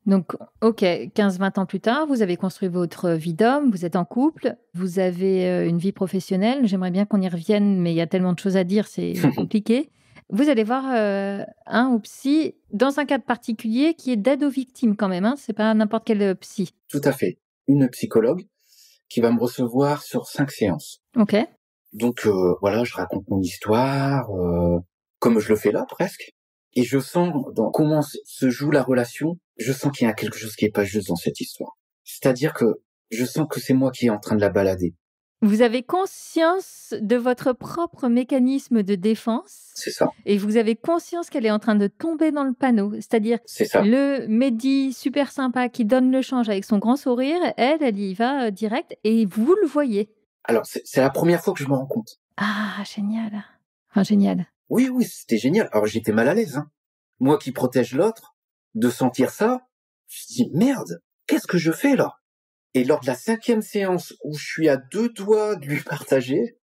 Donc, OK, 15-20 ans plus tard, vous avez construit votre vie d'homme, vous êtes en couple, vous avez une vie professionnelle. J'aimerais bien qu'on y revienne, mais il y a tellement de choses à dire, c'est compliqué. Vous allez voir un ou psy dans un cadre particulier qui est d'aide aux victimes quand même. Hein, c'est pas n'importe quel psy. Tout à fait. Une psychologue qui va me recevoir sur 5 séances. OK. Donc voilà, je raconte mon histoire, comme je le fais là presque. Et je sens dans comment se joue la relation, je sens qu'il y a quelque chose qui est pas juste dans cette histoire. C'est-à-dire que je sens que c'est moi qui est en train de la balader. Vous avez conscience de votre propre mécanisme de défense. C'est ça. Et vous avez conscience qu'elle est en train de tomber dans le panneau. C'est-à-dire C'est ça. le Mehdi super sympa qui donne le change avec son grand sourire, elle y va direct et vous le voyez. Alors, c'est la première fois que je me rends compte. Ah, génial. Enfin, génial. Oui, c'était génial. Alors, j'étais mal à l'aise. Hein. Moi qui protège l'autre, de sentir ça, je me dis, merde, qu'est-ce que je fais là? Et lors de la 5e séance où je suis à 2 doigts de lui partager,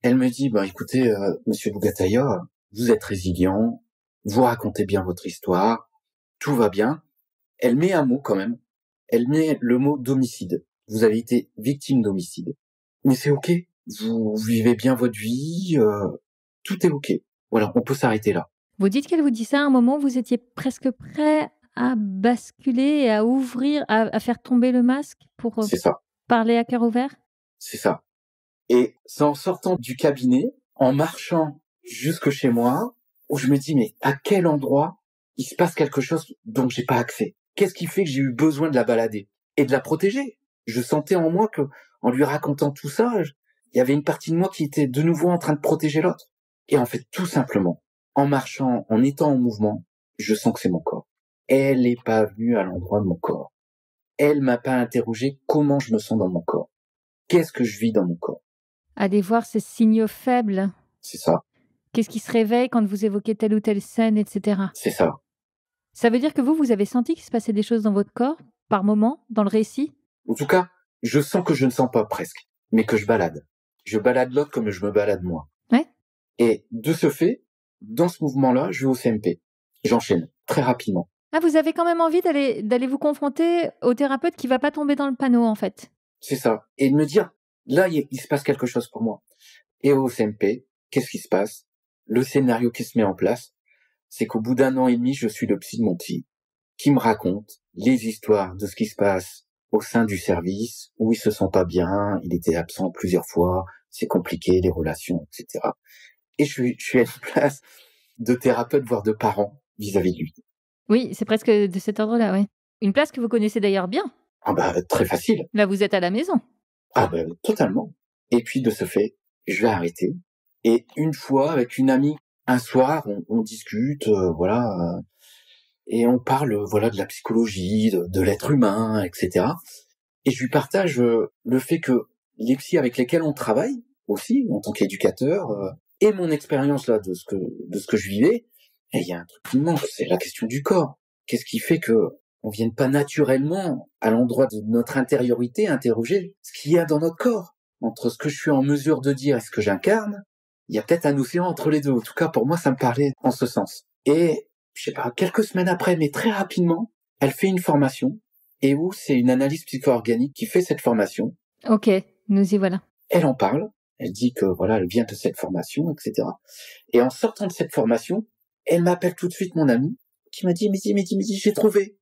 elle me dit, écoutez, monsieur Bougataya, vous êtes résilient, vous racontez bien votre histoire, tout va bien. Elle met un mot quand même. Elle met le mot d'homicide. Vous avez été victime d'homicide. Mais c'est ok. Vous vivez bien votre vie, tout est ok. Voilà, on peut s'arrêter là. Vous dites qu'elle vous dit ça à un moment où vous étiez presque prêt à basculer et à ouvrir, à faire tomber le masque pour C'est ça, parler à cœur ouvert? c'est ça. Et c'est en sortant du cabinet, en marchant jusque chez moi, où je me dis, mais à quel endroit il se passe quelque chose dont j'ai pas accès? Qu'est-ce qui fait que j'ai eu besoin de la balader et de la protéger? Je sentais en moi que, en lui racontant tout ça, il y avait une partie de moi qui était de nouveau en train de protéger l'autre. Et en fait, tout simplement, en marchant, en étant en mouvement, je sens que c'est mon corps. Elle n'est pas venue à l'endroit de mon corps. Elle m'a pas interrogé comment je me sens dans mon corps. Qu'est-ce que je vis dans mon corps? Aller voir ces signaux faibles. C'est ça, Qu'est-ce qui se réveille quand vous évoquez telle ou telle scène, etc. c'est ça. Ça veut dire que vous avez senti qu'il se passait des choses dans votre corps, par moment, dans le récit? En tout cas, je sens que je ne sens pas presque, mais que je balade. Je balade l'autre comme je me balade moi. Ouais. Et de ce fait, dans ce mouvement-là, je vais au CMP. J'enchaîne très rapidement. Ah, vous avez quand même envie d'aller vous confronter au thérapeute qui va pas tomber dans le panneau, en fait. C'est ça. Et de me dire, là, il se passe quelque chose pour moi. Et au CMP, qu'est-ce qui se passe? Le scénario qui se met en place, c'est qu'au bout d'1 an et demi, je suis le psy de mon psy, qui me raconte les histoires de ce qui se passe au sein du service, où il se sent pas bien, il était absent plusieurs fois, c'est compliqué, les relations, etc. Et je suis à une place de thérapeute, voire de parent vis-à-vis de lui. Oui, c'est presque de cet ordre-là, oui. Une place que vous connaissez d'ailleurs bien. Ah bah, très facile. Là, vous êtes à la maison. Ah bah, totalement. Et puis, de ce fait, je vais arrêter. Et une fois, avec une amie, un soir, on discute, et on parle, voilà, de la psychologie, de l'être humain, etc. Et je lui partage le fait que les psys avec lesquels on travaille, aussi, en tant qu'éducateur, et mon expérience là de ce que je vivais, et il y a un truc qui me manque, c'est la question du corps. Qu'est-ce qui fait que on vienne pas naturellement, à l'endroit de notre intériorité, interroger ce qu'il y a dans notre corps? Entre ce que je suis en mesure de dire et ce que j'incarne, il y a peut-être un océan entre les deux. En tout cas, pour moi, ça me parlait en ce sens. Et, je sais pas, quelques semaines après, mais très rapidement, elle fait une formation, et où c'est une analyse psycho-organique qui fait cette formation. Ok, nous y voilà. Elle en parle, elle dit que voilà, elle vient de cette formation, etc. Et en sortant de cette formation, elle m'appelle tout de suite mon amie, qui m'a dit, Mehdi, j'ai trouvé.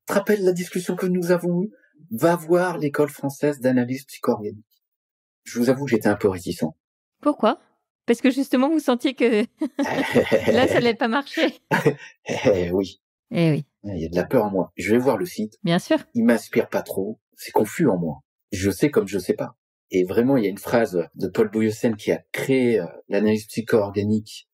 Tu te rappelles la discussion que nous avons eue? Va voir l'école française d'analyse psycho-organique. Je vous avoue que j'étais un peu réticent. Pourquoi? Parce que justement, vous sentiez que là, ça n'allait pas marcher. Oui, Eh oui, il y a de la peur en moi. Je vais voir le site. bien sûr. Il m'inspire pas trop. C'est confus en moi. Je sais comme je sais pas. Et vraiment, il y a une phrase de Paul Boyesen qui a créé l'analyse psycho-organique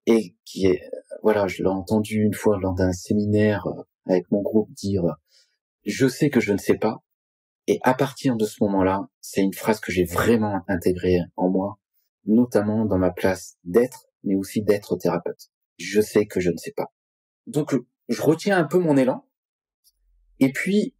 et qui est, voilà, je l'ai entendu une fois lors d'un séminaire avec mon groupe dire « Je sais que je ne sais pas ». Et à partir de ce moment-là, c'est une phrase que j'ai vraiment intégrée en moi, notamment dans ma place d'être, mais aussi d'être thérapeute. Je sais que je ne sais pas. Donc, je retiens un peu mon élan. Et puis,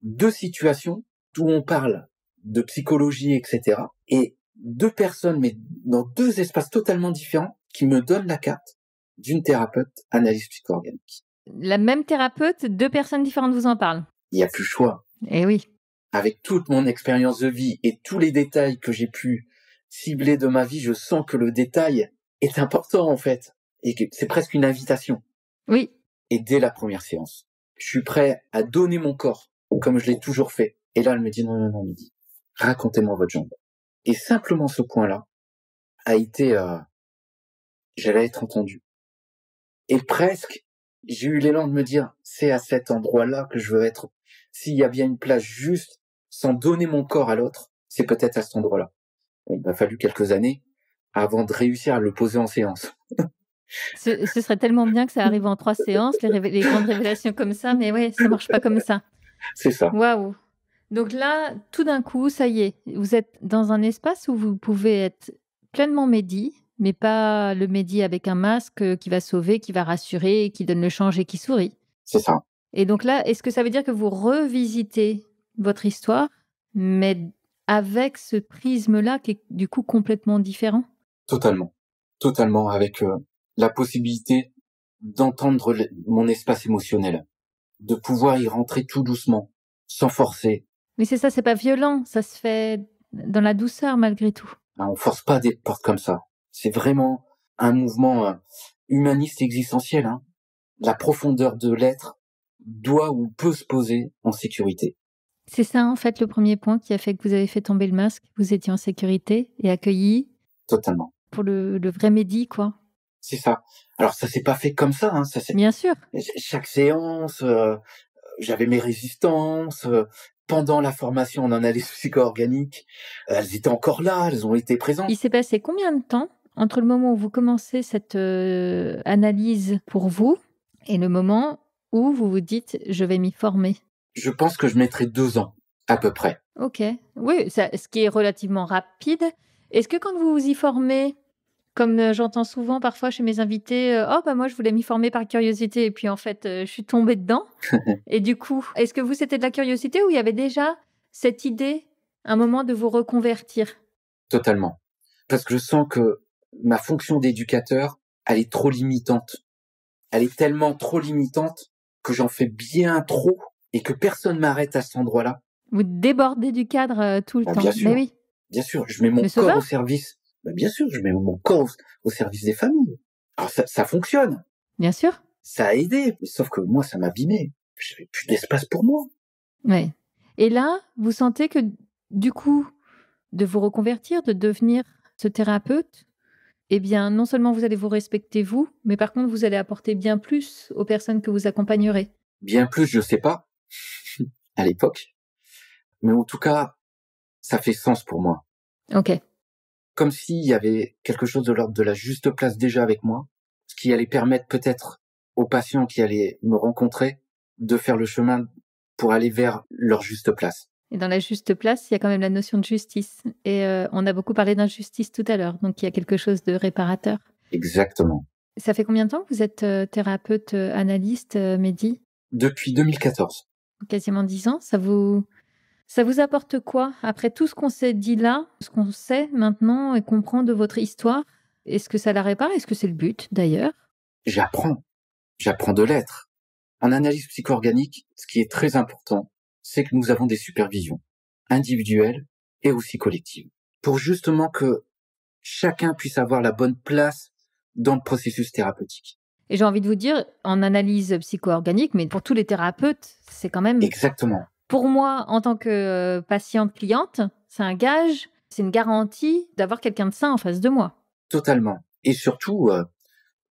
2 situations où on parle de psychologie, etc. Et 2 personnes, mais dans 2 espaces totalement différents, qui me donnent la carte d'une thérapeute analyse psycho-organique. La même thérapeute, 2 personnes différentes vous en parlent. Il n'y a plus le choix. Eh oui. Avec toute mon expérience de vie et tous les détails que j'ai pu cibler de ma vie, je sens que le détail est important, en fait. Et que c'est presque une invitation. Oui. Et dès la première séance, je suis prêt à donner mon corps, comme je l'ai toujours fait. Et là, elle me dit, non, Mehdi, racontez-moi votre jambe. Et simplement ce point-là a été, j'allais être entendu. Et presque, j'ai eu l'élan de me dire, c'est à cet endroit-là que je veux être. S'il y a bien une place juste, sans donner mon corps à l'autre, c'est peut-être à cet endroit-là. Il m'a fallu quelques années avant de réussir à le poser en séance. Ce serait tellement bien que ça arrive en 3 séances, les grandes révélations comme ça, mais ouais, ça marche pas comme ça. C'est ça. Waouh. Donc là, tout d'un coup, ça y est, vous êtes dans un espace où vous pouvez être pleinement Mehdi, mais pas le Mehdi avec un masque qui va sauver, qui va rassurer, qui donne le change et qui sourit. C'est ça. Et donc là, est-ce que ça veut dire que vous revisitez votre histoire, mais avec ce prisme-là qui est du coup complètement différent? Totalement, avec la possibilité d'entendre mon espace émotionnel, de pouvoir y rentrer tout doucement, sans forcer. Mais c'est ça, c'est pas violent, ça se fait dans la douceur malgré tout. On force pas des portes comme ça. C'est vraiment un mouvement humaniste existentiel. la profondeur de l'être doit ou peut se poser en sécurité. C'est ça, en fait, le premier point qui a fait que vous avez fait tomber le masque. Vous étiez en sécurité et accueilli Totalement. pour le vrai Mehdi, quoi. C'est ça. Alors ça s'est pas fait comme ça, hein. Bien sûr. Chaque séance, j'avais mes résistances. Pendant la formation en analyse psycho-organique, elles étaient encore là, elles ont été présentes. Il s'est passé combien de temps entre le moment où vous commencez cette analyse pour vous et le moment où vous vous dites « je vais m'y former ». Je pense que je mettrai 2 ans, à peu près. Ok, oui, ce qui est relativement rapide. Est-ce que quand vous vous y formez, comme j'entends souvent parfois chez mes invités, oh bah moi je voulais m'y former par curiosité et puis en fait je suis tombée dedans. Et du coup, est-ce que vous c'était de la curiosité ou il y avait déjà cette idée, un moment de vous reconvertir? Totalement. Parce que je sens que ma fonction d'éducateur, elle est trop limitante. Elle est tellement trop limitante que j'en fais bien trop et que personne m'arrête à cet endroit-là. Vous débordez du cadre tout le temps. Bien sûr. Mais oui. Bien sûr, je mets mon Le corps sauveur au service. Bien sûr, je mets mon corps au service des familles. Alors ça fonctionne. Bien sûr. Ça a aidé. Sauf que moi, ça m'abîmait. J'avais plus d'espace pour moi. Ouais. Et là, vous sentez que du coup, de vous reconvertir, de devenir ce thérapeute, eh bien, non seulement vous allez vous respecter vous, mais par contre, vous allez apporter bien plus aux personnes que vous accompagnerez. Bien plus, je sais pas, à l'époque. Mais en tout cas, ça fait sens pour moi. Ok. Comme s'il y avait quelque chose de l'ordre de la juste place déjà avec moi, ce qui allait permettre peut-être aux patients qui allaient me rencontrer de faire le chemin pour aller vers leur juste place. Et dans la juste place, il y a quand même la notion de justice. Et on a beaucoup parlé d'injustice tout à l'heure, donc il y a quelque chose de réparateur. Exactement. Ça fait combien de temps que vous êtes thérapeute, analyste, Mehdi? Depuis 2014. Quasiment 10 ans. Ça vous apporte quoi? Après tout ce qu'on s'est dit là, ce qu'on sait maintenant et comprend de votre histoire, est-ce que ça la répare? Est-ce que c'est le but, d'ailleurs? J'apprends de l'être. En analyse psycho-organique, ce qui est très important, c'est que nous avons des supervisions individuelles et aussi collectives, pour justement que chacun puisse avoir la bonne place dans le processus thérapeutique. Et j'ai envie de vous dire, en analyse psycho-organique, mais pour tous les thérapeutes, c'est quand même... Exactement. Pour moi, en tant que patiente-cliente, c'est un gage, c'est une garantie d'avoir quelqu'un de sain en face de moi. Totalement. Et surtout,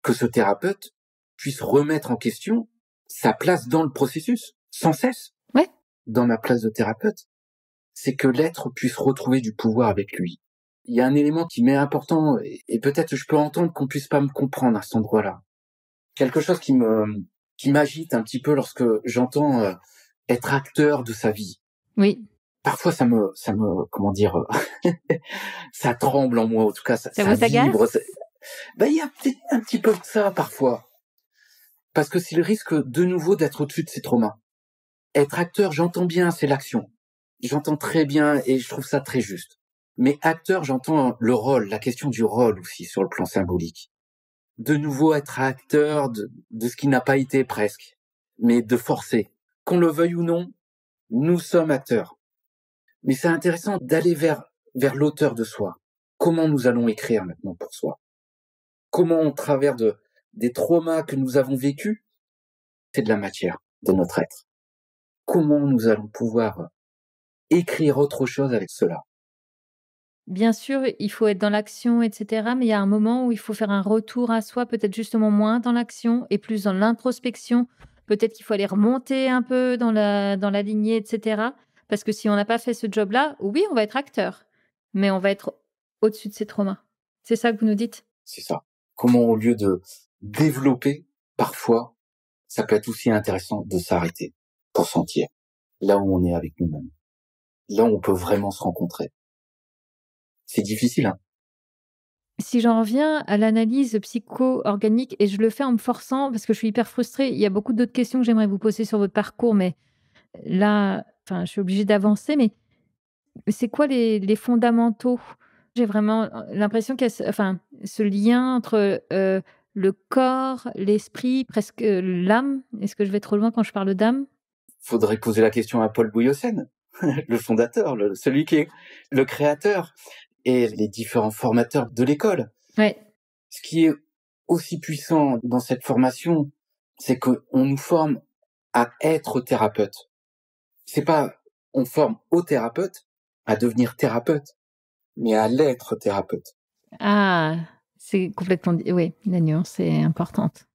que ce thérapeute puisse remettre en question sa place dans le processus, sans cesse. Ouais. Dans ma place de thérapeute, c'est que l'être puisse retrouver du pouvoir avec lui. Il y a un élément qui m'est important, et peut-être je peux entendre qu'on puisse pas me comprendre à cet endroit-là. Quelque chose qui m'agite un petit peu lorsque j'entends être acteur de sa vie. Oui. Parfois, ça me, comment dire, ça tremble en moi, en tout cas, ça vous agace? vibre. Il y a peut-être un petit peu de ça, parfois. Parce que c'est le risque, de nouveau, d'être au-dessus de ses traumas. Être acteur, j'entends bien, c'est l'action. J'entends très bien, et je trouve ça très juste. Mais acteur, j'entends le rôle, la question du rôle aussi, sur le plan symbolique. De nouveau, être acteur de ce qui n'a pas été presque. Mais de forcer. Qu'on le veuille ou non, nous sommes acteurs. Mais c'est intéressant d'aller vers l'auteur de soi. Comment nous allons écrire maintenant pour soi? Comment, au travers des traumas que nous avons vécus, c'est de la matière de notre être. Comment nous allons pouvoir écrire autre chose avec cela? Bien sûr, il faut être dans l'action, etc. Mais il y a un moment où il faut faire un retour à soi, peut-être justement moins dans l'action et plus dans l'introspection. Peut-être qu'il faut aller remonter un peu dans la lignée, etc. Parce que si on n'a pas fait ce job-là, oui, on va être acteur, mais on va être au-dessus de ses traumas. C'est ça que vous nous dites? C'est ça. Comment, au lieu de développer, parfois, ça peut être aussi intéressant de s'arrêter pour sentir là où on est avec nous-mêmes. Là où on peut vraiment se rencontrer. C'est difficile, hein. Si j'en reviens à l'analyse psycho-organique, et je le fais en me forçant parce que je suis hyper frustrée, il y a beaucoup d'autres questions que j'aimerais vous poser sur votre parcours, mais là, je suis obligée d'avancer. Mais c'est quoi les fondamentaux? J'ai vraiment l'impression qu'il y a ce lien entre le corps, l'esprit, presque l'âme. Est-ce que je vais trop loin quand je parle d'âme? Faudrait poser la question à Paul Bouyossen, le fondateur, celui qui est le créateur et les différents formateurs de l'école. Ouais. Ce qui est aussi puissant dans cette formation, c'est qu'on nous forme à être thérapeute. C'est pas, on forme au thérapeute à devenir thérapeute, mais à l'être thérapeute. Ah, c'est complètement... Oui, la nuance est importante.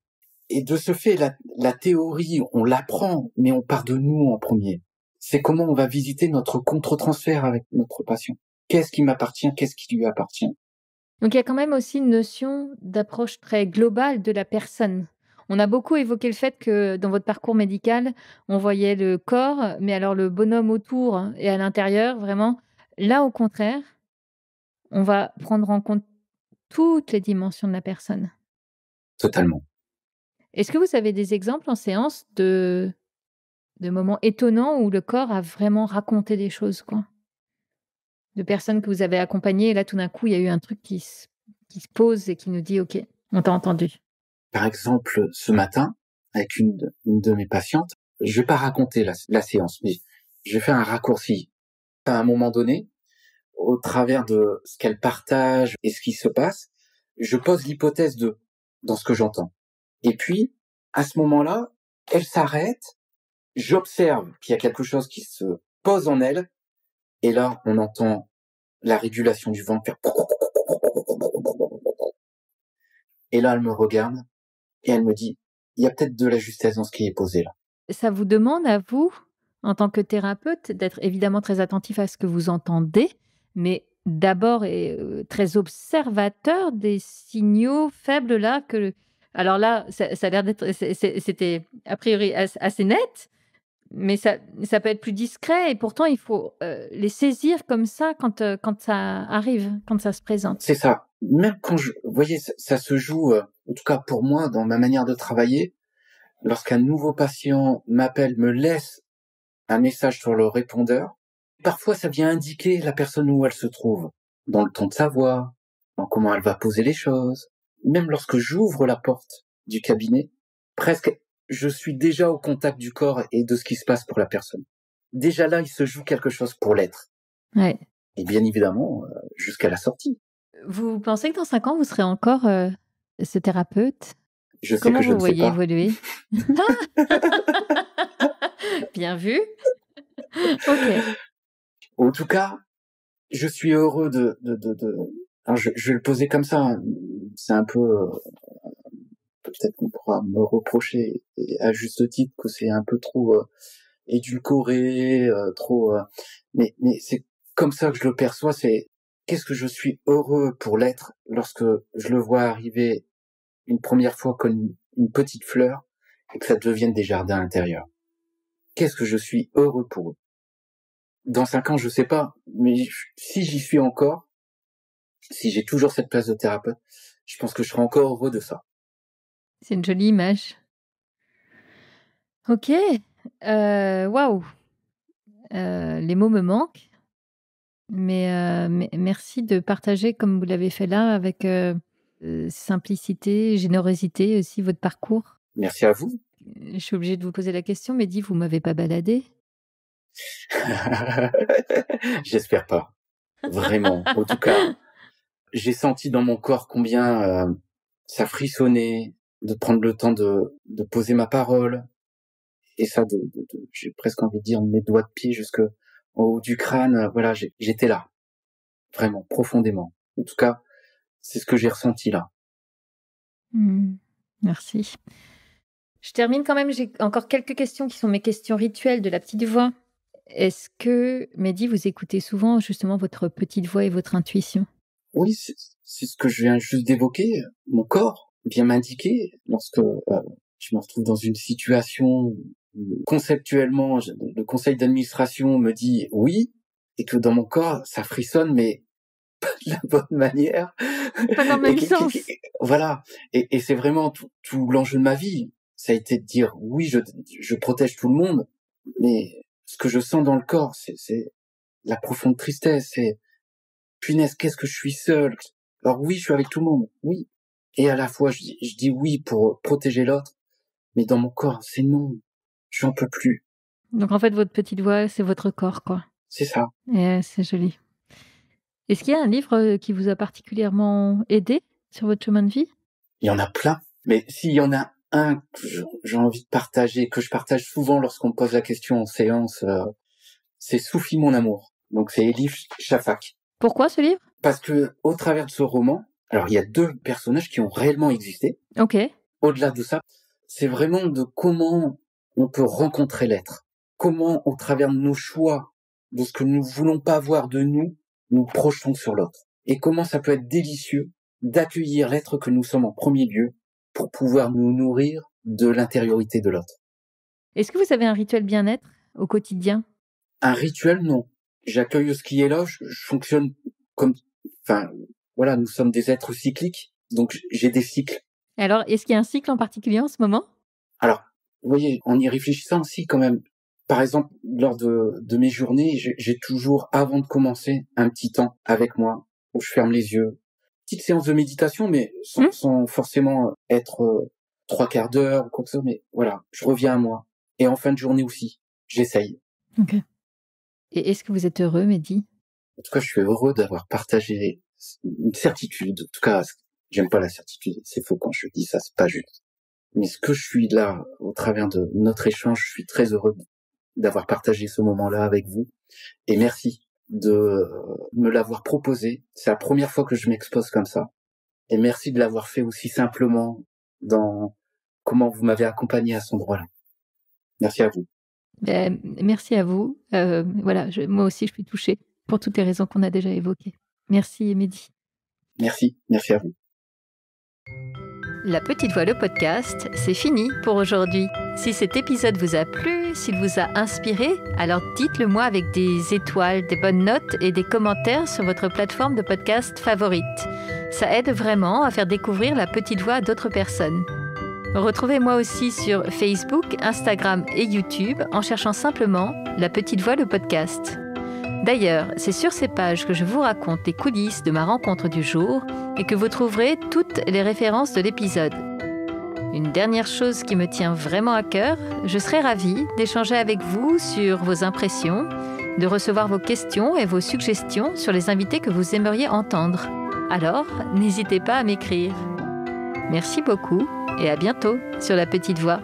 Et de ce fait, la théorie, on l'apprend, mais on part de nous en premier. C'est comment on va visiter notre contre-transfert avec notre patient. Qu'est-ce qui m'appartient, qu'est-ce qui lui appartient. Donc il y a quand même aussi une notion d'approche très globale de la personne. On a beaucoup évoqué le fait que dans votre parcours médical, on voyait le corps, mais alors le bonhomme autour et à l'intérieur, vraiment. Là, au contraire, on va prendre en compte toutes les dimensions de la personne. Totalement. Est-ce que vous avez des exemples en séance de moments étonnants où le corps a vraiment raconté des choses, quoi? De personnes que vous avez accompagnées et là, tout d'un coup, il y a eu un truc qui se pose et qui nous dit: «OK, on t'a entendu». Par exemple, ce matin, avec une de mes patientes, je vais pas raconter la séance, mais je vais faire un raccourci. À un moment donné, au travers de ce qu'elle partage et ce qui se passe, je pose l'hypothèse dans ce que j'entends. Et puis, à ce moment-là, elle s'arrête, j'observe qu'il y a quelque chose qui se pose en elle, et là, on entend la régulation du ventre faire... Et là, elle me regarde, et elle me dit, il y a peut-être de la justesse dans ce qui est posé là. Ça vous demande à vous, en tant que thérapeute, d'être évidemment très attentif à ce que vous entendez, mais d'abord et très observateur des signaux faibles là que alors là, ça a l'air d'être c'était a priori assez net, mais ça peut être plus discret et pourtant il faut, les saisir comme ça quand ça arrive, quand ça se présente. C'est ça. Même quand vous voyez, ça se joue, en tout cas pour moi, dans ma manière de travailler, lorsqu'un nouveau patient m'appelle, me laisse un message sur le répondeur, parfois ça vient indiquer la personne où elle se trouve, dans le ton de sa voix, dans comment elle va poser les choses. Même lorsque j'ouvre la porte du cabinet, presque je suis déjà au contact du corps et de ce qui se passe pour la personne. Déjà là, il se joue quelque chose pour l'être. Ouais. Et bien évidemment, jusqu'à la sortie. Vous pensez que dans 5 ans, vous serez encore, ce thérapeute? Je sais Comment que je vous ne sais voyez pas. évoluer? Bien vu. OK. En tout cas, je suis heureux alors je vais le poser comme ça, hein. C'est un peu, peut-être qu'on pourra me reprocher, et à juste titre, que c'est un peu trop édulcoré, trop. Mais c'est comme ça que je le perçois. C'est qu'est-ce que je suis heureux pour l'être lorsque je le vois arriver une première fois comme une petite fleur et que ça devienne des jardins intérieurs. Qu'est-ce que je suis heureux pour eux. Dans 5 ans, je sais pas, mais si j'y suis encore, si j'ai toujours cette place de thérapeute, je pense que je serai encore heureux de ça. C'est une jolie image. OK. Waouh! Les mots me manquent, mais merci de partager comme vous l'avez fait là avec, simplicité, générosité aussi votre parcours. Merci à vous. Je suis obligée de vous poser la question, Mehdi, vous m'avez pas baladée? J'espère pas. Vraiment. En tout cas, j'ai senti dans mon corps combien ça frissonnait, de prendre le temps de poser ma parole. Et ça, j'ai presque envie de dire mes doigts de pied jusqu'au haut du crâne. Voilà, j'étais là. Vraiment, profondément. En tout cas, c'est ce que j'ai ressenti là. Merci. Je termine quand même, j'ai encore quelques questions qui sont mes questions rituelles de la petite voix. Est-ce que, Mehdi, vous écoutez souvent justement votre petite voix et votre intuition? Oui, c'est ce que je viens juste d'évoquer. Mon corps vient m'indiquer lorsque je me retrouve dans une situation où, conceptuellement, le conseil d'administration me dit oui, et que dans mon corps, ça frissonne, mais pas de la bonne manière. Pas dans le même sens. Voilà. Et c'est vraiment tout l'enjeu de ma vie. Ça a été de dire oui, je protège tout le monde, mais ce que je sens dans le corps, c'est la profonde tristesse, c'est punaise, qu'est-ce que je suis seul. Alors oui, je suis avec tout le monde, oui. Et à la fois, je dis oui pour protéger l'autre, mais dans mon corps, c'est non. J'en peux plus. Donc en fait, votre petite voix, c'est votre corps, quoi. C'est ça. Et c'est joli. Est-ce qu'il y a un livre qui vous a particulièrement aidé sur votre chemin de vie? Il y en a plein. Mais s'il y en a un que j'ai envie de partager, que je partage souvent lorsqu'on me pose la question en séance, c'est Soufi mon amour. Donc c'est Elif Shafak. Pourquoi ce livre? Parce que au travers de ce roman, alors il y a 2 personnages qui ont réellement existé. Ok. Au-delà de ça, c'est vraiment de comment on peut rencontrer l'être. Comment, au travers de nos choix, de ce que nous voulons pas voir de nous, nous projetons sur l'autre. Et comment ça peut être délicieux d'accueillir l'être que nous sommes en premier lieu pour pouvoir nous nourrir de l'intériorité de l'autre. Est-ce que vous avez un rituel bien-être au quotidien? Un rituel, non. J'accueille ce qui est là, je fonctionne comme, voilà, nous sommes des êtres cycliques, donc j'ai des cycles. Alors, est-ce qu'il y a un cycle en particulier en ce moment? Alors, vous voyez, en y réfléchissant aussi quand même, par exemple, lors de mes journées, j'ai toujours, avant de commencer, un petit temps avec moi, où je ferme les yeux. Petite séance de méditation, mais sans forcément être 3/4 d'heure ou quoi que ce soit, mais voilà, je reviens à moi. Et en fin de journée aussi, j'essaye. Ok. Et est-ce que vous êtes heureux, Mehdi? En tout cas, je suis heureux d'avoir partagé une certitude. En tout cas, j'aime pas la certitude, c'est faux quand je dis ça, c'est pas juste. Mais ce que je suis là, au travers de notre échange, je suis très heureux d'avoir partagé ce moment-là avec vous. Et merci de me l'avoir proposé. C'est la première fois que je m'expose comme ça. Et merci de l'avoir fait aussi simplement dans comment vous m'avez accompagné à cet endroit-là. Merci à vous. Merci à vous. Voilà, moi aussi, je suis touchée pour toutes les raisons qu'on a déjà évoquées. Merci, Mehdi. Merci à vous. La Petite Voix, le podcast, c'est fini pour aujourd'hui. Si cet épisode vous a plu, s'il vous a inspiré, alors dites-le moi avec des étoiles, des bonnes notes et des commentaires sur votre plateforme de podcast favorite. Ça aide vraiment à faire découvrir La Petite Voix à d'autres personnes. Retrouvez-moi aussi sur Facebook, Instagram et YouTube en cherchant simplement La Petite Voix, le podcast. D'ailleurs, c'est sur ces pages que je vous raconte les coulisses de ma rencontre du jour et que vous trouverez toutes les références de l'épisode. Une dernière chose qui me tient vraiment à cœur, je serais ravie d'échanger avec vous sur vos impressions, de recevoir vos questions et vos suggestions sur les invités que vous aimeriez entendre. Alors, n'hésitez pas à m'écrire. Merci beaucoup et à bientôt sur La Petite Voix.